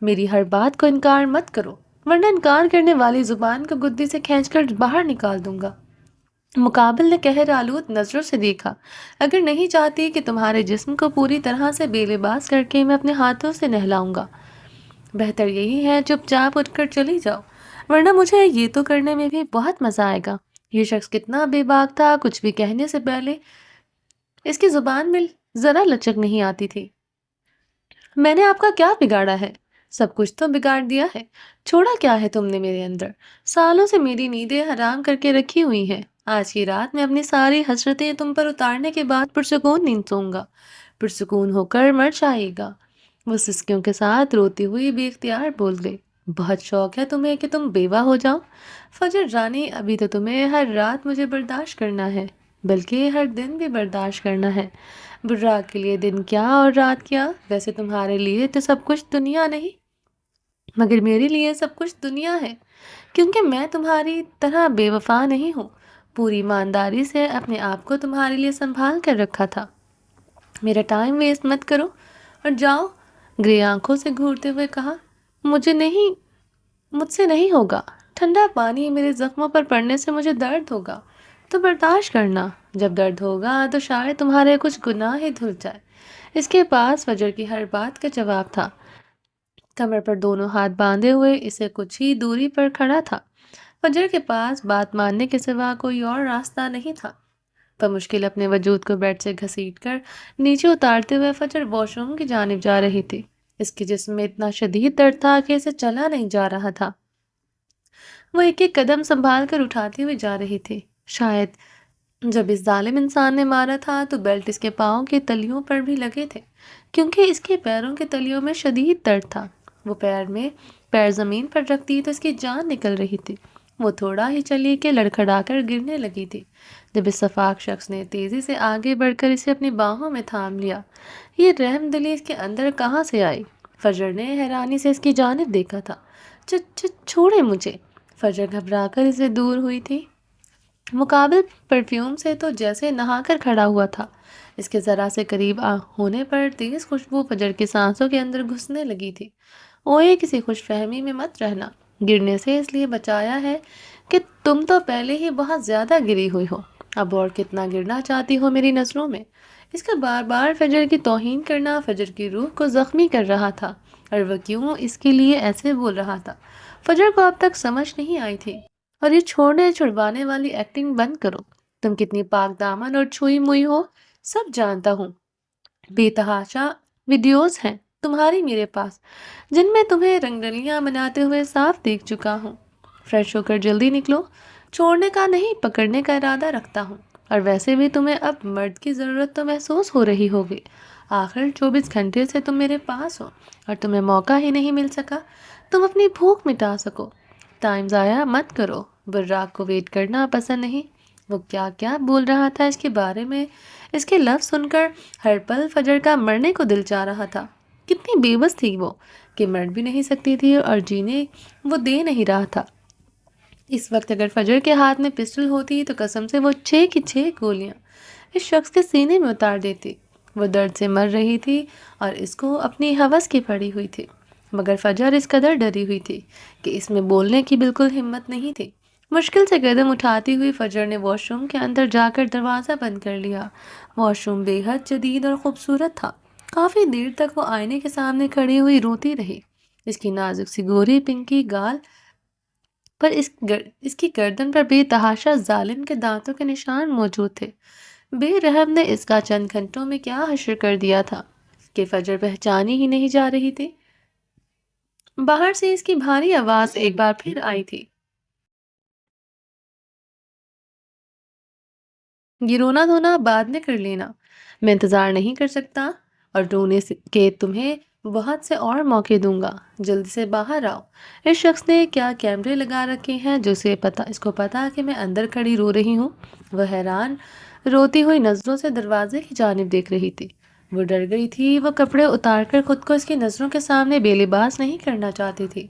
[SPEAKER 1] میری ہر بات کو انکار مت کرو ورنہ انکار کرنے والی زبان کو گدی سے کھینچ کر باہر نکال دوں گا۔ مقابل نے قہر آلود نظروں سے دیکھا۔ اگر نہیں چاہتی کہ تمہارے جسم کو پوری طرح سے بے لباس کر کے میں اپنے ہاتھوں سے نہلاؤں گا، بہتر یہی ہے چپ چاپ اٹھ کر چلی جاؤ، ورنہ مجھے یہ تو کرنے میں بھی بہت مزہ آئے گا۔ یہ شخص کتنا بے باک تھا، کچھ بھی کہنے سے پہلے اس کی زبان میں ذرا لچک نہیں آتی تھی۔ میں نے آپ کا کیا بگاڑا ہے؟ سب کچھ تو بگاڑ دیا ہے۔ چھوڑا کیا ہے تم نے میرے اندر؟ سالوں سے میری نیندیں حرام کر کے رکھی ہوئی ہیں۔ آج کی رات میں اپنی ساری حسرتیں تم پر اتارنے کے بعد پرسکون نیند سوؤں گا، پرسکون ہو کر مر جائے گا۔ وہ سسکیوں کے ساتھ روتی ہوئی بے اختیار بول گئی۔ بہت شوق ہے تمہیں کہ تم بیوہ ہو جاؤ؟ فجر رانی، ابھی تو تمہیں ہر رات مجھے برداشت کرنا ہے، بلکہ ہر دن بھی برداشت کرنا ہے۔ براق کے لیے دن کیا اور رات کیا؟ ویسے تمہارے لیے تو سب کچھ دنیا نہیں، مگر میرے لیے سب کچھ دنیا ہے، کیونکہ میں تمہاری طرح بے وفا نہیں ہوں۔ پوری ایمانداری سے اپنے آپ کو تمہارے لیے سنبھال کر رکھا تھا۔ میرا ٹائم ویسٹ مت کرو اور جاؤ۔ گرے آنکھوں سے گھورتے ہوئے کہا۔ مجھ سے نہیں ہوگا۔ ٹھنڈا پانی میرے زخموں پر پڑنے سے مجھے درد ہوگا، تو برداشت کرنا۔ جب درد ہوگا تو شاید تمہارے کچھ گناہ ہی دھل جائے۔ اس کے پاس فجر کی ہر بات کا جواب تھا۔ کمر پر دونوں ہاتھ باندھے ہوئے اسے کچھ ہی دوری پر کھڑا تھا۔ فجر کے پاس بات ماننے کے سوا کوئی اور راستہ نہیں تھا۔ بمشکل اپنے وجود کو بیڈ سے گھسیٹ کر نیچے اتارتے ہوئے فجر واش روم کی جانب جا رہی تھی۔ اس کے جسم میں اتنا شدید درد تھا کہ اسے چلا نہیں جا رہا تھا۔ وہ ایک ایک قدم سنبھال کر اٹھاتی ہوئی جا رہی تھی۔ شاید جب اس ظالم انسان نے مارا تھا تو بیلٹ اس کے پاؤں کے تلیوں پر بھی لگے تھے، کیونکہ اس کے پیروں کے تلیوں میں شدید درد تھا۔ وہ پیر زمین پر رکھتی تو اس کی جان نکل رہی تھی۔ وہ تھوڑا ہی چلی کہ لڑکھڑا کر گرنے لگی تھی جب اس شفاق شخص نے تیزی سے آگے بڑھ کر اسے اپنی باہوں میں تھام لیا۔ یہ رحم دلی اس کے اندر کہاں سے آئی؟ فجر نے حیرانی سے اس کی جانب دیکھا تھا۔ چھوڑے مجھے۔ فجر گھبرا کر اسے دور ہوئی تھی۔ مقابل پرفیوم سے تو جیسے نہا کر کھڑا ہوا تھا۔ اس کے ذرا سے قریب ہونے پر تیز خوشبو فجر کی سانسوں کے اندر گھسنے لگی تھی۔ اوئے، کسی خوش فہمی میں مت رہنا۔ گرنے سے اس لیے بچایا ہے کہ تم تو پہلے ہی بہت زیادہ گری ہوئی ہو، اب اور کتنا گرنا چاہتی ہو میری نظروں میں؟ اس کا بار بار فجر کی توہین کرنا فجر کی روح کو زخمی کر رہا تھا، اور وہ کیوں اس کے لیے ایسے بول رہا تھا فجر کو اب تک سمجھ نہیں آئی تھی۔ اور یہ چھوڑنے چھڑوانے والی ایکٹنگ بند کرو۔ تم کتنی پاک دامن اور چھوئی موئی ہو سب جانتا ہوں۔ بے تحاشا ویڈیوز ہیں تمہاری میرے پاس جن میں تمہیں رنگرلیاں مناتے ہوئے صاف دیکھ چکا ہوں۔ فریش ہو کر جلدی نکلو، چھوڑنے کا نہیں پکڑنے کا ارادہ رکھتا ہوں، اور ویسے بھی تمہیں اب مرد کی ضرورت تو محسوس ہو رہی ہوگی۔ آخر 24 گھنٹے سے تم میرے پاس ہو اور تمہیں موقع ہی نہیں مل سکا تم اپنی بھوک مٹا سکو۔ ٹائم ضائع مت کرو۔ براق کو ویٹ کرنا پسند نہیں۔ وہ کیا کیا بول رہا تھا اس کے بارے میں؟ اس کے لفظ سن کر ہر پل فجر کا مرنے کو دل چاہ رہا تھا۔ کتنی بے بس تھی وہ کہ مر بھی نہیں سکتی تھی اور جینے وہ دے نہیں رہا تھا۔ اس وقت اگر فجر کے ہاتھ میں پسٹل ہوتی تو قسم سے وہ 6 کی 6 گولیاں اس شخص کے سینے میں اتار دیتی۔ وہ درد سے مر رہی تھی اور اس کو اپنی ہوس کی پڑی ہوئی تھی، مگر فجر اس قدر ڈری ہوئی تھی کہ اس میں بولنے کی بالکل ہمت نہیں تھی۔ مشکل سے قدم اٹھاتی ہوئی فجر نے واش روم کے اندر جا کر دروازہ بند کر لیا۔ واش روم بے حد جدید اور خوبصورت تھا۔ کافی دیر تک وہ آئینے کے سامنے کھڑی ہوئی روتی رہی۔ اس کی نازک سی گوری پنکی گال پر اس کی گردن پر بے تحاشا ظالم کے دانتوں کے نشان موجود تھے۔ بے رحم نے اس کا چند گھنٹوں میں کیا حشر کر دیا تھا کہ فجر پہچانی ہی نہیں جا رہی تھی۔ باہر سے اس کی بھاری آواز ایک بار پھر آئی تھی، یہ رونا دھونا بعد میں کر لینا، میں انتظار نہیں کر سکتا اور رونے کے تمہیں بہت سے اور موقع دوں گا، جلدی سے باہر آؤ۔ اس شخص نے کیا کیمرے لگا رکھے ہیں جو اس کو پتا کہ میں اندر کھڑی رو رہی ہوں؟ وہ حیران روتی ہوئی نظروں سے دروازے کی جانب دیکھ رہی تھی۔ وہ ڈر گئی تھی، وہ کپڑے اتار کر خود کو اس کی نظروں کے سامنے بے لباس نہیں کرنا چاہتی تھی۔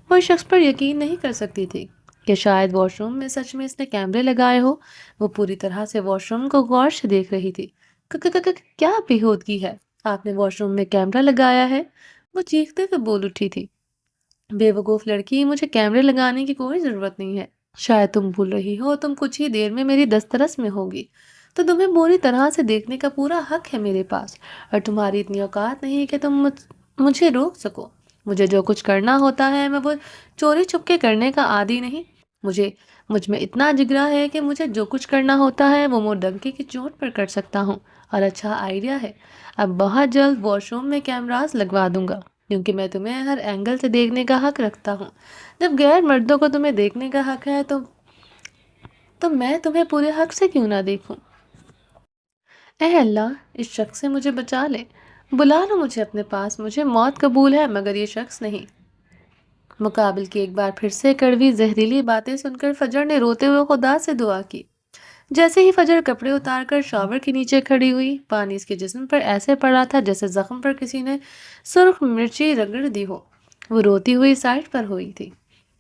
[SPEAKER 1] وہ اس شخص پر یقین نہیں کر سکتی تھی کہ شاید واش روم میں سچ میں اس نے کیمرے لگائے ہو۔ وہ پوری طرح سے واش روم کو غور سے دیکھ رہی تھی۔ کیا بے ہودگی ہے، آپ نے واش روم میں کیمرہ لگایا ہے؟ وہ چیختے ہوئے بول اٹھی تھی۔ بے وقوف لڑکی، مجھے کیمرے لگانے کی کوئی ضرورت نہیں ہے۔ شاید تم بھول رہی ہو، تم کچھ ہی دیر میں میری دسترس میں ہوگی تو تمہیں پوری طرح سے دیکھنے کا پورا حق ہے میرے پاس، اور تمہاری اتنی اوقات نہیں کہ تم مجھے روک سکو۔ مجھے جو کچھ کرنا ہوتا ہے میں وہ چوری چھپکے کرنے کا عادی نہیں۔ مجھ میں اتنا جگرا ہے کہ مجھے جو کچھ کرنا ہوتا ہے وہ منہ ڈنکے کی چوٹ پر کر سکتا ہوں۔ اور اچھا آئیڈیا ہے، اب بہت جلد واش روم میں کیمراز لگوا دوں گا، کیونکہ میں تمہیں ہر اینگل سے دیکھنے کا حق رکھتا ہوں۔ جب غیر مردوں کو تمہیں دیکھنے کا حق ہے تو میں تمہیں پورے حق سے کیوں نہ دیکھوں؟ اے اللہ، اس شخص سے مجھے بچا لے، بلا لو مجھے اپنے پاس، مجھے موت قبول ہے مگر یہ شخص نہیں۔ مقابل کی ایک بار پھر سے کڑوی زہریلی باتیں سن کر فجر نے روتے ہوئے خدا سے دعا کی۔ جیسے ہی فجر کپڑے اتار کر شاور کے نیچے کھڑی ہوئی، پانی اس کے جسم پر ایسے پڑا تھا جیسے زخم پر کسی نے سرخ مرچی رگڑ دی ہو۔ وہ روتی ہوئی سائڈ پر ہوئی تھی۔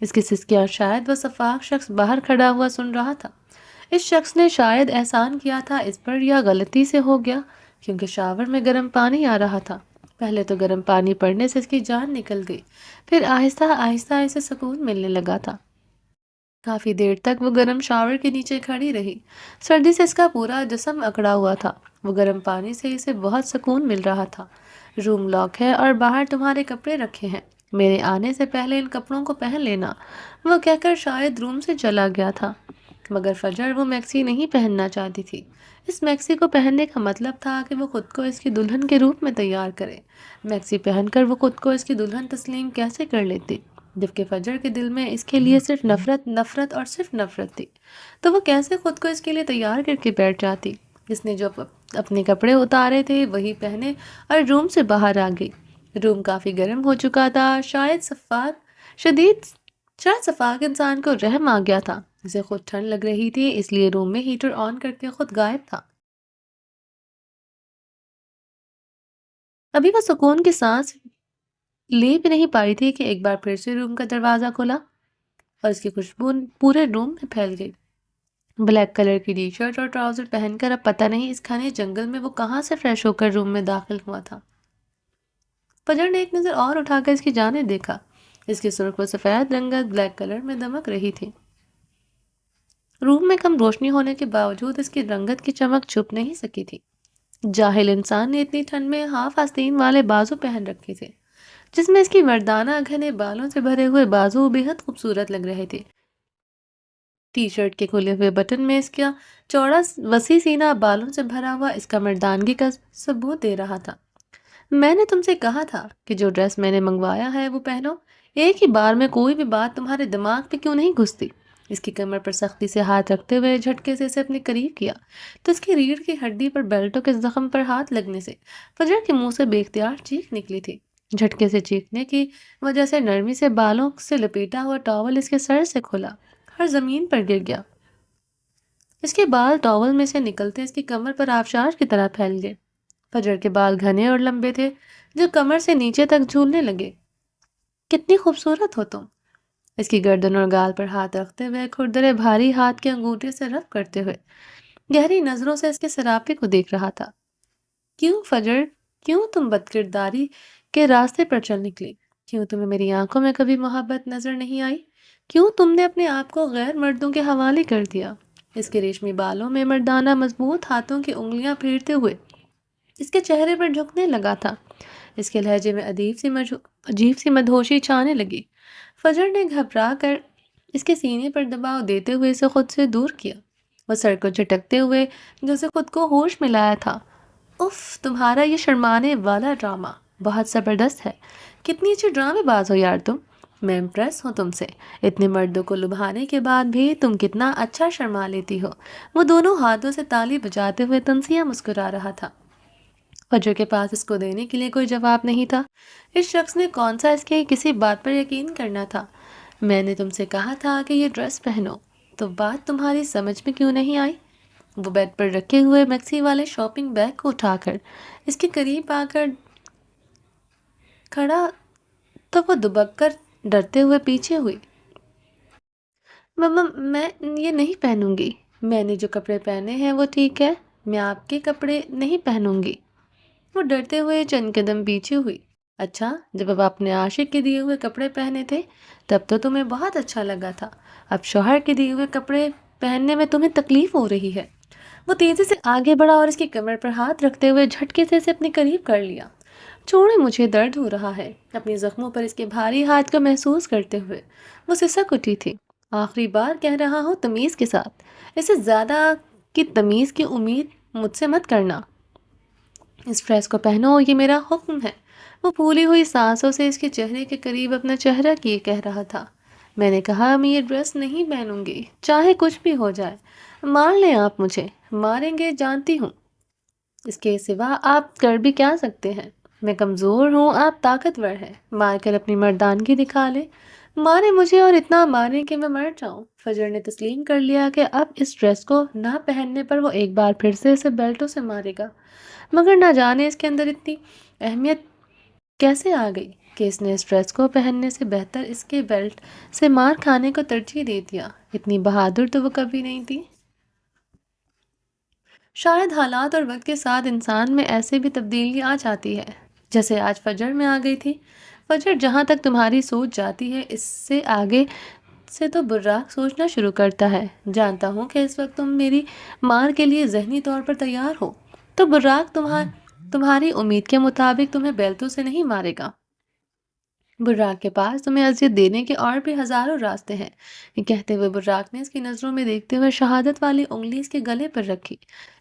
[SPEAKER 1] اس کی سسکیاں شاید وہ شفاق شخص باہر کھڑا ہوا سن رہا تھا۔ اس شخص نے شاید احسان کیا تھا اس پر یا غلطی سے ہو گیا، کیونکہ شاور میں گرم پانی آ رہا تھا۔ پہلے تو گرم پانی پڑنے سے اس کی جان نکل گئی، پھر آہستہ آہستہ اسے سکون ملنے لگا تھا۔ کافی دیر تک وہ گرم شاور کے نیچے کھڑی رہی۔ سردی سے اس کا پورا جسم اکڑا ہوا تھا۔ وہ گرم پانی سے اسے بہت سکون مل رہا تھا۔ روم لاک ہے اور باہر تمہارے کپڑے رکھے ہیں، میرے آنے سے پہلے ان کپڑوں کو پہن لینا، وہ کہہ کر شاید روم سے چلا گیا تھا۔ مگر فجر وہ میکسی نہیں پہننا چاہتی تھی۔ اس میکسی کو پہننے کا مطلب تھا کہ وہ خود کو اس کی دلہن کے روپ میں تیار کرے۔ میکسی پہن کر وہ خود کو اس کی دلہن تسلیم کیسے کر لیتی، جبکہ فجر کے دل میں اس کے لیے صرف نفرت اور صرف نفرت تھی؟ تو وہ کیسے خود کو اس کے لیے تیار کر کے بیٹھ جاتی؟ اس نے جو اپنے کپڑے اتارے تھے وہی پہنے اور روم سے باہر آ گئی۔ روم کافی گرم ہو چکا تھا، شاید شفاق انسان کو رحم آ گیا تھا۔ اسے خود ٹھنڈ لگ رہی تھی، اس لیے روم میں ہیٹر آن کر کے خود غائب تھا۔ ابھی وہ سکون کی سانس لے بھی نہیں پائی تھی کہ ایک بار پھر سے روم کا دروازہ کھلا اور اس کی خوشبو پورے روم میں پھیل گئی۔ بلیک کلر کی ٹی شرٹ اور ٹراؤزر پہن کر اب پتہ نہیں اس گھنے جنگل میں وہ کہاں سے فریش ہو کر روم میں داخل ہوا تھا۔ فجر نے ایک نظر اور اٹھا کر اس کی جانب دیکھا۔ اس کی سرخ و سفید رنگت بلیک کلر میں دمک رہی تھی۔ روم میں کم روشنی ہونے کے باوجود اس کی رنگت کی چمک چھپ نہیں سکی تھی۔ جاہل انسان نے اتنی ٹھنڈ میں ہاف آستین والے بازو پہن رکھے تھے، جس میں اس کی مردانہ گھنے بالوں سے بھرے ہوئے بازو بے حد خوبصورت لگ رہے تھے۔ ٹی شرٹ کے کھلے ہوئے بٹن میں اس کا چوڑا وسیع سینہ بالوں سے بھرا ہوا اس کا مردانگی کا ثبوت دے رہا تھا۔ میں نے تم سے کہا تھا کہ جو ڈریس میں نے منگوایا ہے وہ پہنو، ایک ہی بار میں کوئی بھی بات تمہارے دماغ پہ کیوں نہیں گھستی؟ اس کی کمر پر سختی سے ہاتھ رکھتے ہوئے جھٹکے سے اسے اپنے قریب کیا تو اس کی ریڑھ کی ہڈی پر بیلٹوں کے زخم پر ہاتھ لگنے سے فجر کے منہ سے بے اختیار چیخ نکلی تھی۔ جھٹکے سے چیخنے کی وجہ سے نرمی سے بالوں سے لپیٹا ہوا ٹاول اس کے سر سے کھلا اور زمین پر گر گیا۔ اس کے بال ٹاول میں سے نکلتے اس کی کمر پر آبشار کی طرح پھیل گئے۔ فجر کے بال گھنے اور لمبے تھے جو کمر سے نیچے تک جھولنے لگے۔ کتنی خوبصورت ہو تم۔ اس کی گردن اور گال پر ہاتھ رکھتے ہوئے کھردرے بھاری ہاتھ کے انگوٹھے سے رف کرتے ہوئے گہری نظروں سے اس کے سراپے کو دیکھ رہا تھا۔ کیوں فجر، کیوں تم بدکرداری کے راستے پر چل نکلی؟ کیوں تمہیں میری آنکھوں میں کبھی محبت نظر نہیں آئی؟ کیوں تم نے اپنے آپ کو غیر مردوں کے حوالے کر دیا؟ اس کے ریشمی بالوں میں مردانہ مضبوط ہاتھوں کی انگلیاں پھیرتے ہوئے اس کے چہرے پر جھکنے لگا تھا۔ اس کے لہجے میں عجیب سی مدہوشی چھانے لگی۔ فجر نے گھبرا کر اس کے سینے پر دباؤ دیتے ہوئے اسے خود سے دور کیا۔ وہ سر کو جھٹکتے ہوئے جیسے خود کو ہوش میں لایا تھا۔ اف، تمہارا یہ شرمانے والا ڈرامہ بہت زبردست ہے۔ کتنی اچھی ڈرامے باز ہو یار تم۔ میں امپریس ہوں تم سے۔ اتنے مردوں کو لبھانے کے بعد بھی تم کتنا اچھا شرما لیتی ہو۔ وہ دونوں ہاتھوں سے تالی بجاتے ہوئے تنزیہ مسکرا رہا تھا۔ فجر کے پاس اس کو دینے کے لیے کوئی جواب نہیں تھا۔ اس شخص نے کون سا اس کے کسی بات پر یقین کرنا تھا؟ میں نے تم سے کہا تھا کہ یہ ڈریس پہنو، تو بات تمہاری سمجھ میں کیوں نہیں آئی؟ وہ بیڈ پر رکھے ہوئے میکسی والے شاپنگ بیگ کو اٹھا کر اس کے قریب آ کر کھڑا تو وہ دبک کر ڈرتے ہوئے پیچھے ہوئی۔ مما، میں یہ نہیں پہنوں گی۔ میں نے جو کپڑے پہنے ہیں وہ ٹھیک ہے، میں آپ کے کپڑے نہیں پہنوں گی۔ وہ ڈرتے ہوئے چند قدم پیچھے ہوئی۔ اچھا، جب اب آپ نے عاشق کے دیے ہوئے کپڑے پہنے تھے تب تو تمہیں بہت اچھا لگا تھا، اب شوہر کے دیے ہوئے کپڑے پہننے میں تمہیں تکلیف ہو رہی ہے۔ وہ تیزی سے آگے بڑھا اور اس کی کمر پر ہاتھ رکھتے ہوئے جھٹکے سے اسے اپنے قریب کر لیا۔ چھوڑے، مجھے درد ہو رہا ہے۔ اپنی زخموں پر اس کے بھاری ہاتھ کو محسوس کرتے ہوئے وہ سسک اٹھی تھی۔ آخری بار کہہ رہا ہوں، تمیز کے ساتھ، اسے زیادہ کی تمیز کی امید مجھ سے مت کرنا۔ اس ڈریس کو پہنو، یہ میرا حکم ہے۔ وہ پھولی ہوئی سانسوں سے اس کے چہرے کے قریب اپنا چہرہ کیے کہہ رہا تھا۔ میں نے کہا میں یہ ڈریس نہیں پہنوں گی، چاہے کچھ بھی ہو جائے۔ مار لیں آپ مجھے، ماریں گے جانتی ہوں، اس کے سوا آپ کر بھی کیا سکتے ہیں؟ میں کمزور ہوں، آپ طاقتور ہیں، مار کر اپنی مردانگی دکھا لیں۔ مارے مجھے، اور اتنا ماریں کہ میں مر جاؤں۔ فجر نے تسلیم کر لیا کہ اب اس ڈریس کو نہ پہننے پر وہ ایک بار پھر سے اسے بیلٹوں سے مارے گا، مگر نہ جانے اس کے اندر اتنی اہمیت کیسے آ گئی کہ اس نے اس ڈریس کو پہننے سے بہتر اس کے بیلٹ سے مار کھانے کو ترجیح دے دیا۔ اتنی بہادر تو وہ کبھی نہیں تھی۔ شاید حالات اور وقت کے ساتھ انسان میں ایسے بھی تبدیلی آ جاتی ہے جیسے آج فجر میں آ گئی تھی۔ فجر، جہاں تک تمہاری سوچ جاتی ہے اس سے آگے سے تو براق سوچنا شروع کرتا ہے۔ جانتا ہوں کہ اس وقت تم میری مار کے لیے ذہنی طور پر تیار ہو، تو براق تمہاری امید کے مطابق تمہیں بیلتوں سے نہیں مارے گا۔ براق کے پاس تمہیں اذیت دینے کے اور بھی ہزاروں راستے ہیں۔ یہ کہتے ہوئے براق نے اس کی نظروں میں دیکھتے ہوئے شہادت والی انگلی اس کے گلے پر رکھی۔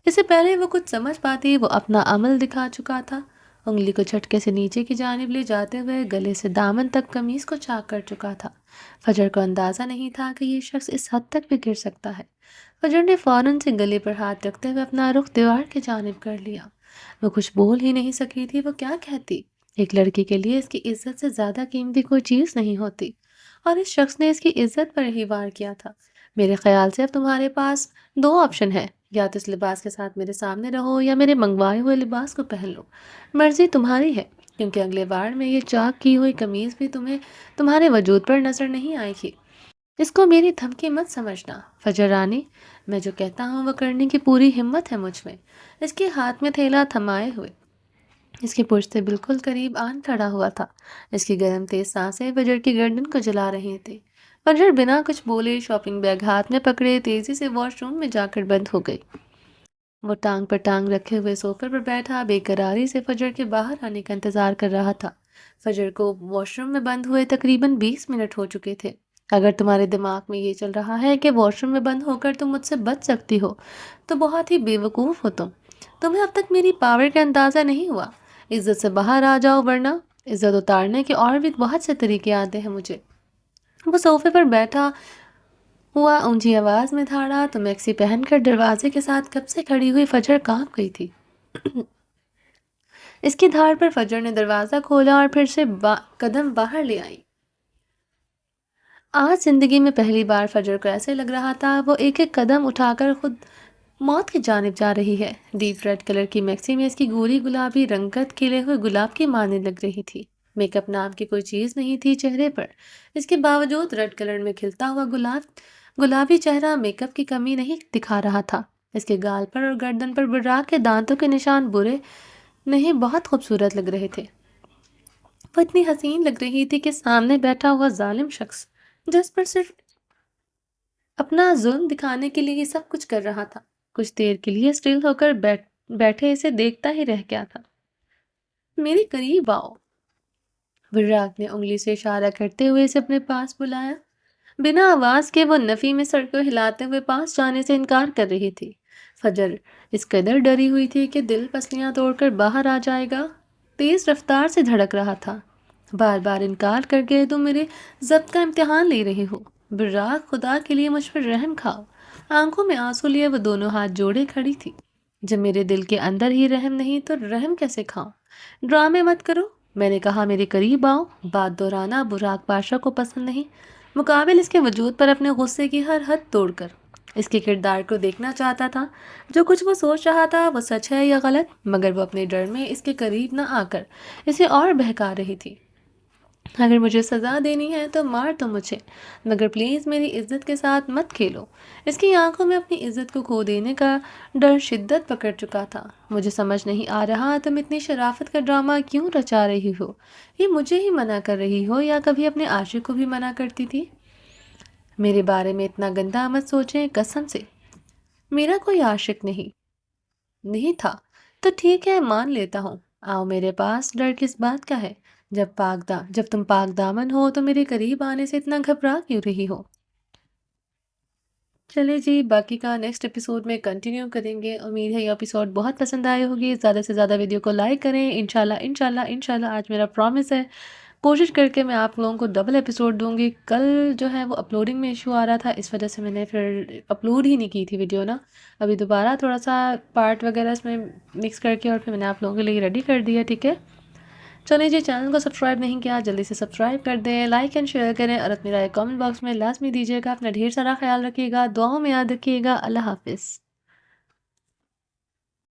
[SPEAKER 1] اس سے پہلے وہ کچھ سمجھ پاتی وہ اپنا عمل دکھا چکا تھا۔ انگلی کو جھٹکے سے نیچے کی جانب لے جاتے ہوئے گلے سے دامن تک قمیص کو چاک کر چکا تھا۔ فجر کو اندازہ نہیں تھا کہ یہ شخص اس حد تک بھی گر سکتا ہے۔ فجر نے فوراً سے گلے پر ہاتھ رکھتے ہوئے اپنا رخ دیوار کی جانب کر لیا۔ وہ کچھ بول ہی نہیں سکی تھی، وہ کیا کہتی؟ ایک لڑکی کے لیے اس کی عزت سے زیادہ قیمتی کوئی چیز نہیں ہوتی، اور اس شخص نے اس کی عزت پر ہی وار کیا تھا۔ میرے خیال سے اب تمہارے پاس دو آپشن ہے، یا تو اس لباس کے ساتھ میرے سامنے رہو یا میرے منگوائے ہوئے لباس کو پہن لو۔ مرضی تمہاری ہے، کیونکہ اگلے بار میں یہ چاک کی ہوئی قمیض بھی تمہارے وجود پر نظر نہیں آئے گی۔ اس کو میری دھمکی مت سمجھنا فجر رانی، میں جو کہتا ہوں وہ کرنے کی پوری ہمت ہے مجھ میں۔ اس کے ہاتھ میں تھیلا تھمائے ہوئے اس کی پشت سے بالکل قریب آن کھڑا ہوا تھا۔ اس کی گرم تیز سانسیں فجر کی گردن کو جلا رہی تھی۔ فجر بنا کچھ بولے شاپنگ بیگ ہاتھ میں پکڑے تیزی سے واش روم میں جا کر بند ہو گئی۔ وہ ٹانگ پر ٹانگ رکھے ہوئے صوفے پر بیٹھا بے قراری سے فجر کے باہر آنے کا انتظار کر رہا تھا۔ فجر کو واش روم میں بند ہوئے تقریباً 20 منٹ ہو چکے تھے۔ اگر تمہارے دماغ میں یہ چل رہا ہے کہ واش روم میں بند ہو کر تم مجھ سے بچ سکتی ہو تو بہت ہی بے وقوف ہو تمہیں اب تک میری پاور کا اندازہ نہیں ہوا۔ عزت سے باہر آ جاؤ، ورنہ عزت اتارنے کے اور بھی بہت سے طریقے آتے ہیں مجھے۔ وہ صوفے پر بیٹھا ہوا اونچی آواز میں دھاڑا تو میکسی پہن کر دروازے کے ساتھ کب سے کھڑی ہوئی فجر کانپ گئی تھی۔ اس کی دھاڑ پر فجر نے دروازہ کھولا اور پھر سے قدم باہر لے آئی۔ آج زندگی میں پہلی بار فجر کو ایسے لگ رہا تھا وہ ایک ایک قدم اٹھا کر خود موت کی جانب جا رہی ہے۔ ڈیپ ریڈ کلر کی میکسی میں اس کی گوری گلابی رنگت کھلے ہوئے گلاب کی مانند لگ رہی تھی۔ میک اپ نام کی کوئی چیز نہیں تھی چہرے پر، اس کے باوجود ریڈ کلر میں کھلتا ہوا گلابی چہرہ میک اپ کی کمی نہیں دکھا رہا تھا۔ اس کے گال پر اور گردن پر براق کے دانتوں کے نشان برے نہیں بہت خوبصورت لگ رہے تھے۔ وہ اتنی حسین لگ رہی تھی کہ سامنے بیٹھا ہوا ظالم شخص جس پر صرف اپنا ظلم دکھانے کے لیے یہ سب کچھ کر رہا تھا، کچھ دیر کے لیے اسٹل ہو کر بیٹھے اسے دیکھتا ہی رہ گیا تھا۔ میرے قریب آؤ، براق نے انگلی سے اشارہ کرتے ہوئے اسے اپنے پاس بلایا۔ بنا آواز کے وہ نفی میں سر کو ہلاتے ہوئے پاس جانے سے انکار کر رہی تھی۔ فجر اس قدر ڈری ہوئی تھی کہ دل پسلیاں توڑ کر باہر آ جائے گا، تیز رفتار سے دھڑک رہا تھا۔ بار بار انکار کر کے تم میرے ضبط کا امتحان لے رہے ہو۔ براق، خدا کے لیے مجھ پر رحم کھاؤ۔ آنکھوں میں آنسو لیے وہ دونوں ہاتھ جوڑے کھڑی تھی۔ جب میرے دل کے اندر ہی رحم نہیں تو رحم کیسے کھاؤں؟ ڈرامے مت کرو، میں نے کہا میرے قریب آؤ۔ بات دہرانا براق پاشا کو پسند نہیں، مقابل اس کے وجود پر اپنے غصے کی ہر حد توڑ کر اس کے کردار کو دیکھنا چاہتا تھا۔ جو کچھ وہ سوچ رہا تھا وہ سچ ہے یا غلط، مگر وہ اپنے ڈر میں اس کے قریب نہ آ کر اسے اور بہکا رہی تھی۔ اگر مجھے سزا دینی ہے تو مار دو مجھے، مگر پلیز میری عزت کے ساتھ مت کھیلو۔ اس کی آنکھوں میں اپنی عزت کو کھو دینے کا ڈر شدت پکڑ چکا تھا۔ مجھے سمجھ نہیں آ رہا تم اتنی شرافت کا ڈرامہ کیوں رچا رہی ہو؟ یہ مجھے ہی منع کر رہی ہو یا کبھی اپنے عاشق کو بھی منع کرتی تھی؟ میرے بارے میں اتنا گندا مت سوچیں، قسم سے میرا کوئی عاشق نہیں تھا۔ تو ٹھیک ہے، مان لیتا ہوں، آؤ میرے پاس، ڈر کس بات کا ہے؟ جب تم پاک دامن ہو تو میرے قریب آنے سے اتنا گھبرا کیوں رہی ہو؟ چلے جی، باقی کا نیکسٹ ایپیسوڈ میں کنٹینیو کریں گے۔ امید ہے یہ ایپیسوڈ بہت پسند آئے ہوگی۔ زیادہ سے زیادہ ویڈیو کو لائک کریں۔ انشاءاللہ آج میرا پرومس ہے، کوشش کر کے میں آپ لوگوں کو ڈبل ایپیسوڈ دوں گی۔ کل جو ہے وہ اپلوڈنگ میں ایشو آ رہا تھا، اس وجہ سے میں نے پھر اپلوڈ ہی نہیں کی تھی ویڈیو نا۔ ابھی دوبارہ تھوڑا سا پارٹ وغیرہ اس میں مکس کر کے اور پھر میں نے آپ لوگوں کے لیے ریڈی کر دیا، ٹھیک ہے؟ چلیں جی، چینل کو سبسکرائب نہیں کیا جلدی سے سبسکرائب کر دیں، لائک اینڈ شیئر کریں اور اپنی رائے کامنٹ باکس میں لازمی دیجیے گا۔ اپنا ڈھیر سارا خیال رکھیے گا، دعاؤں میں یاد رکھیے گا۔ اللہ حافظ۔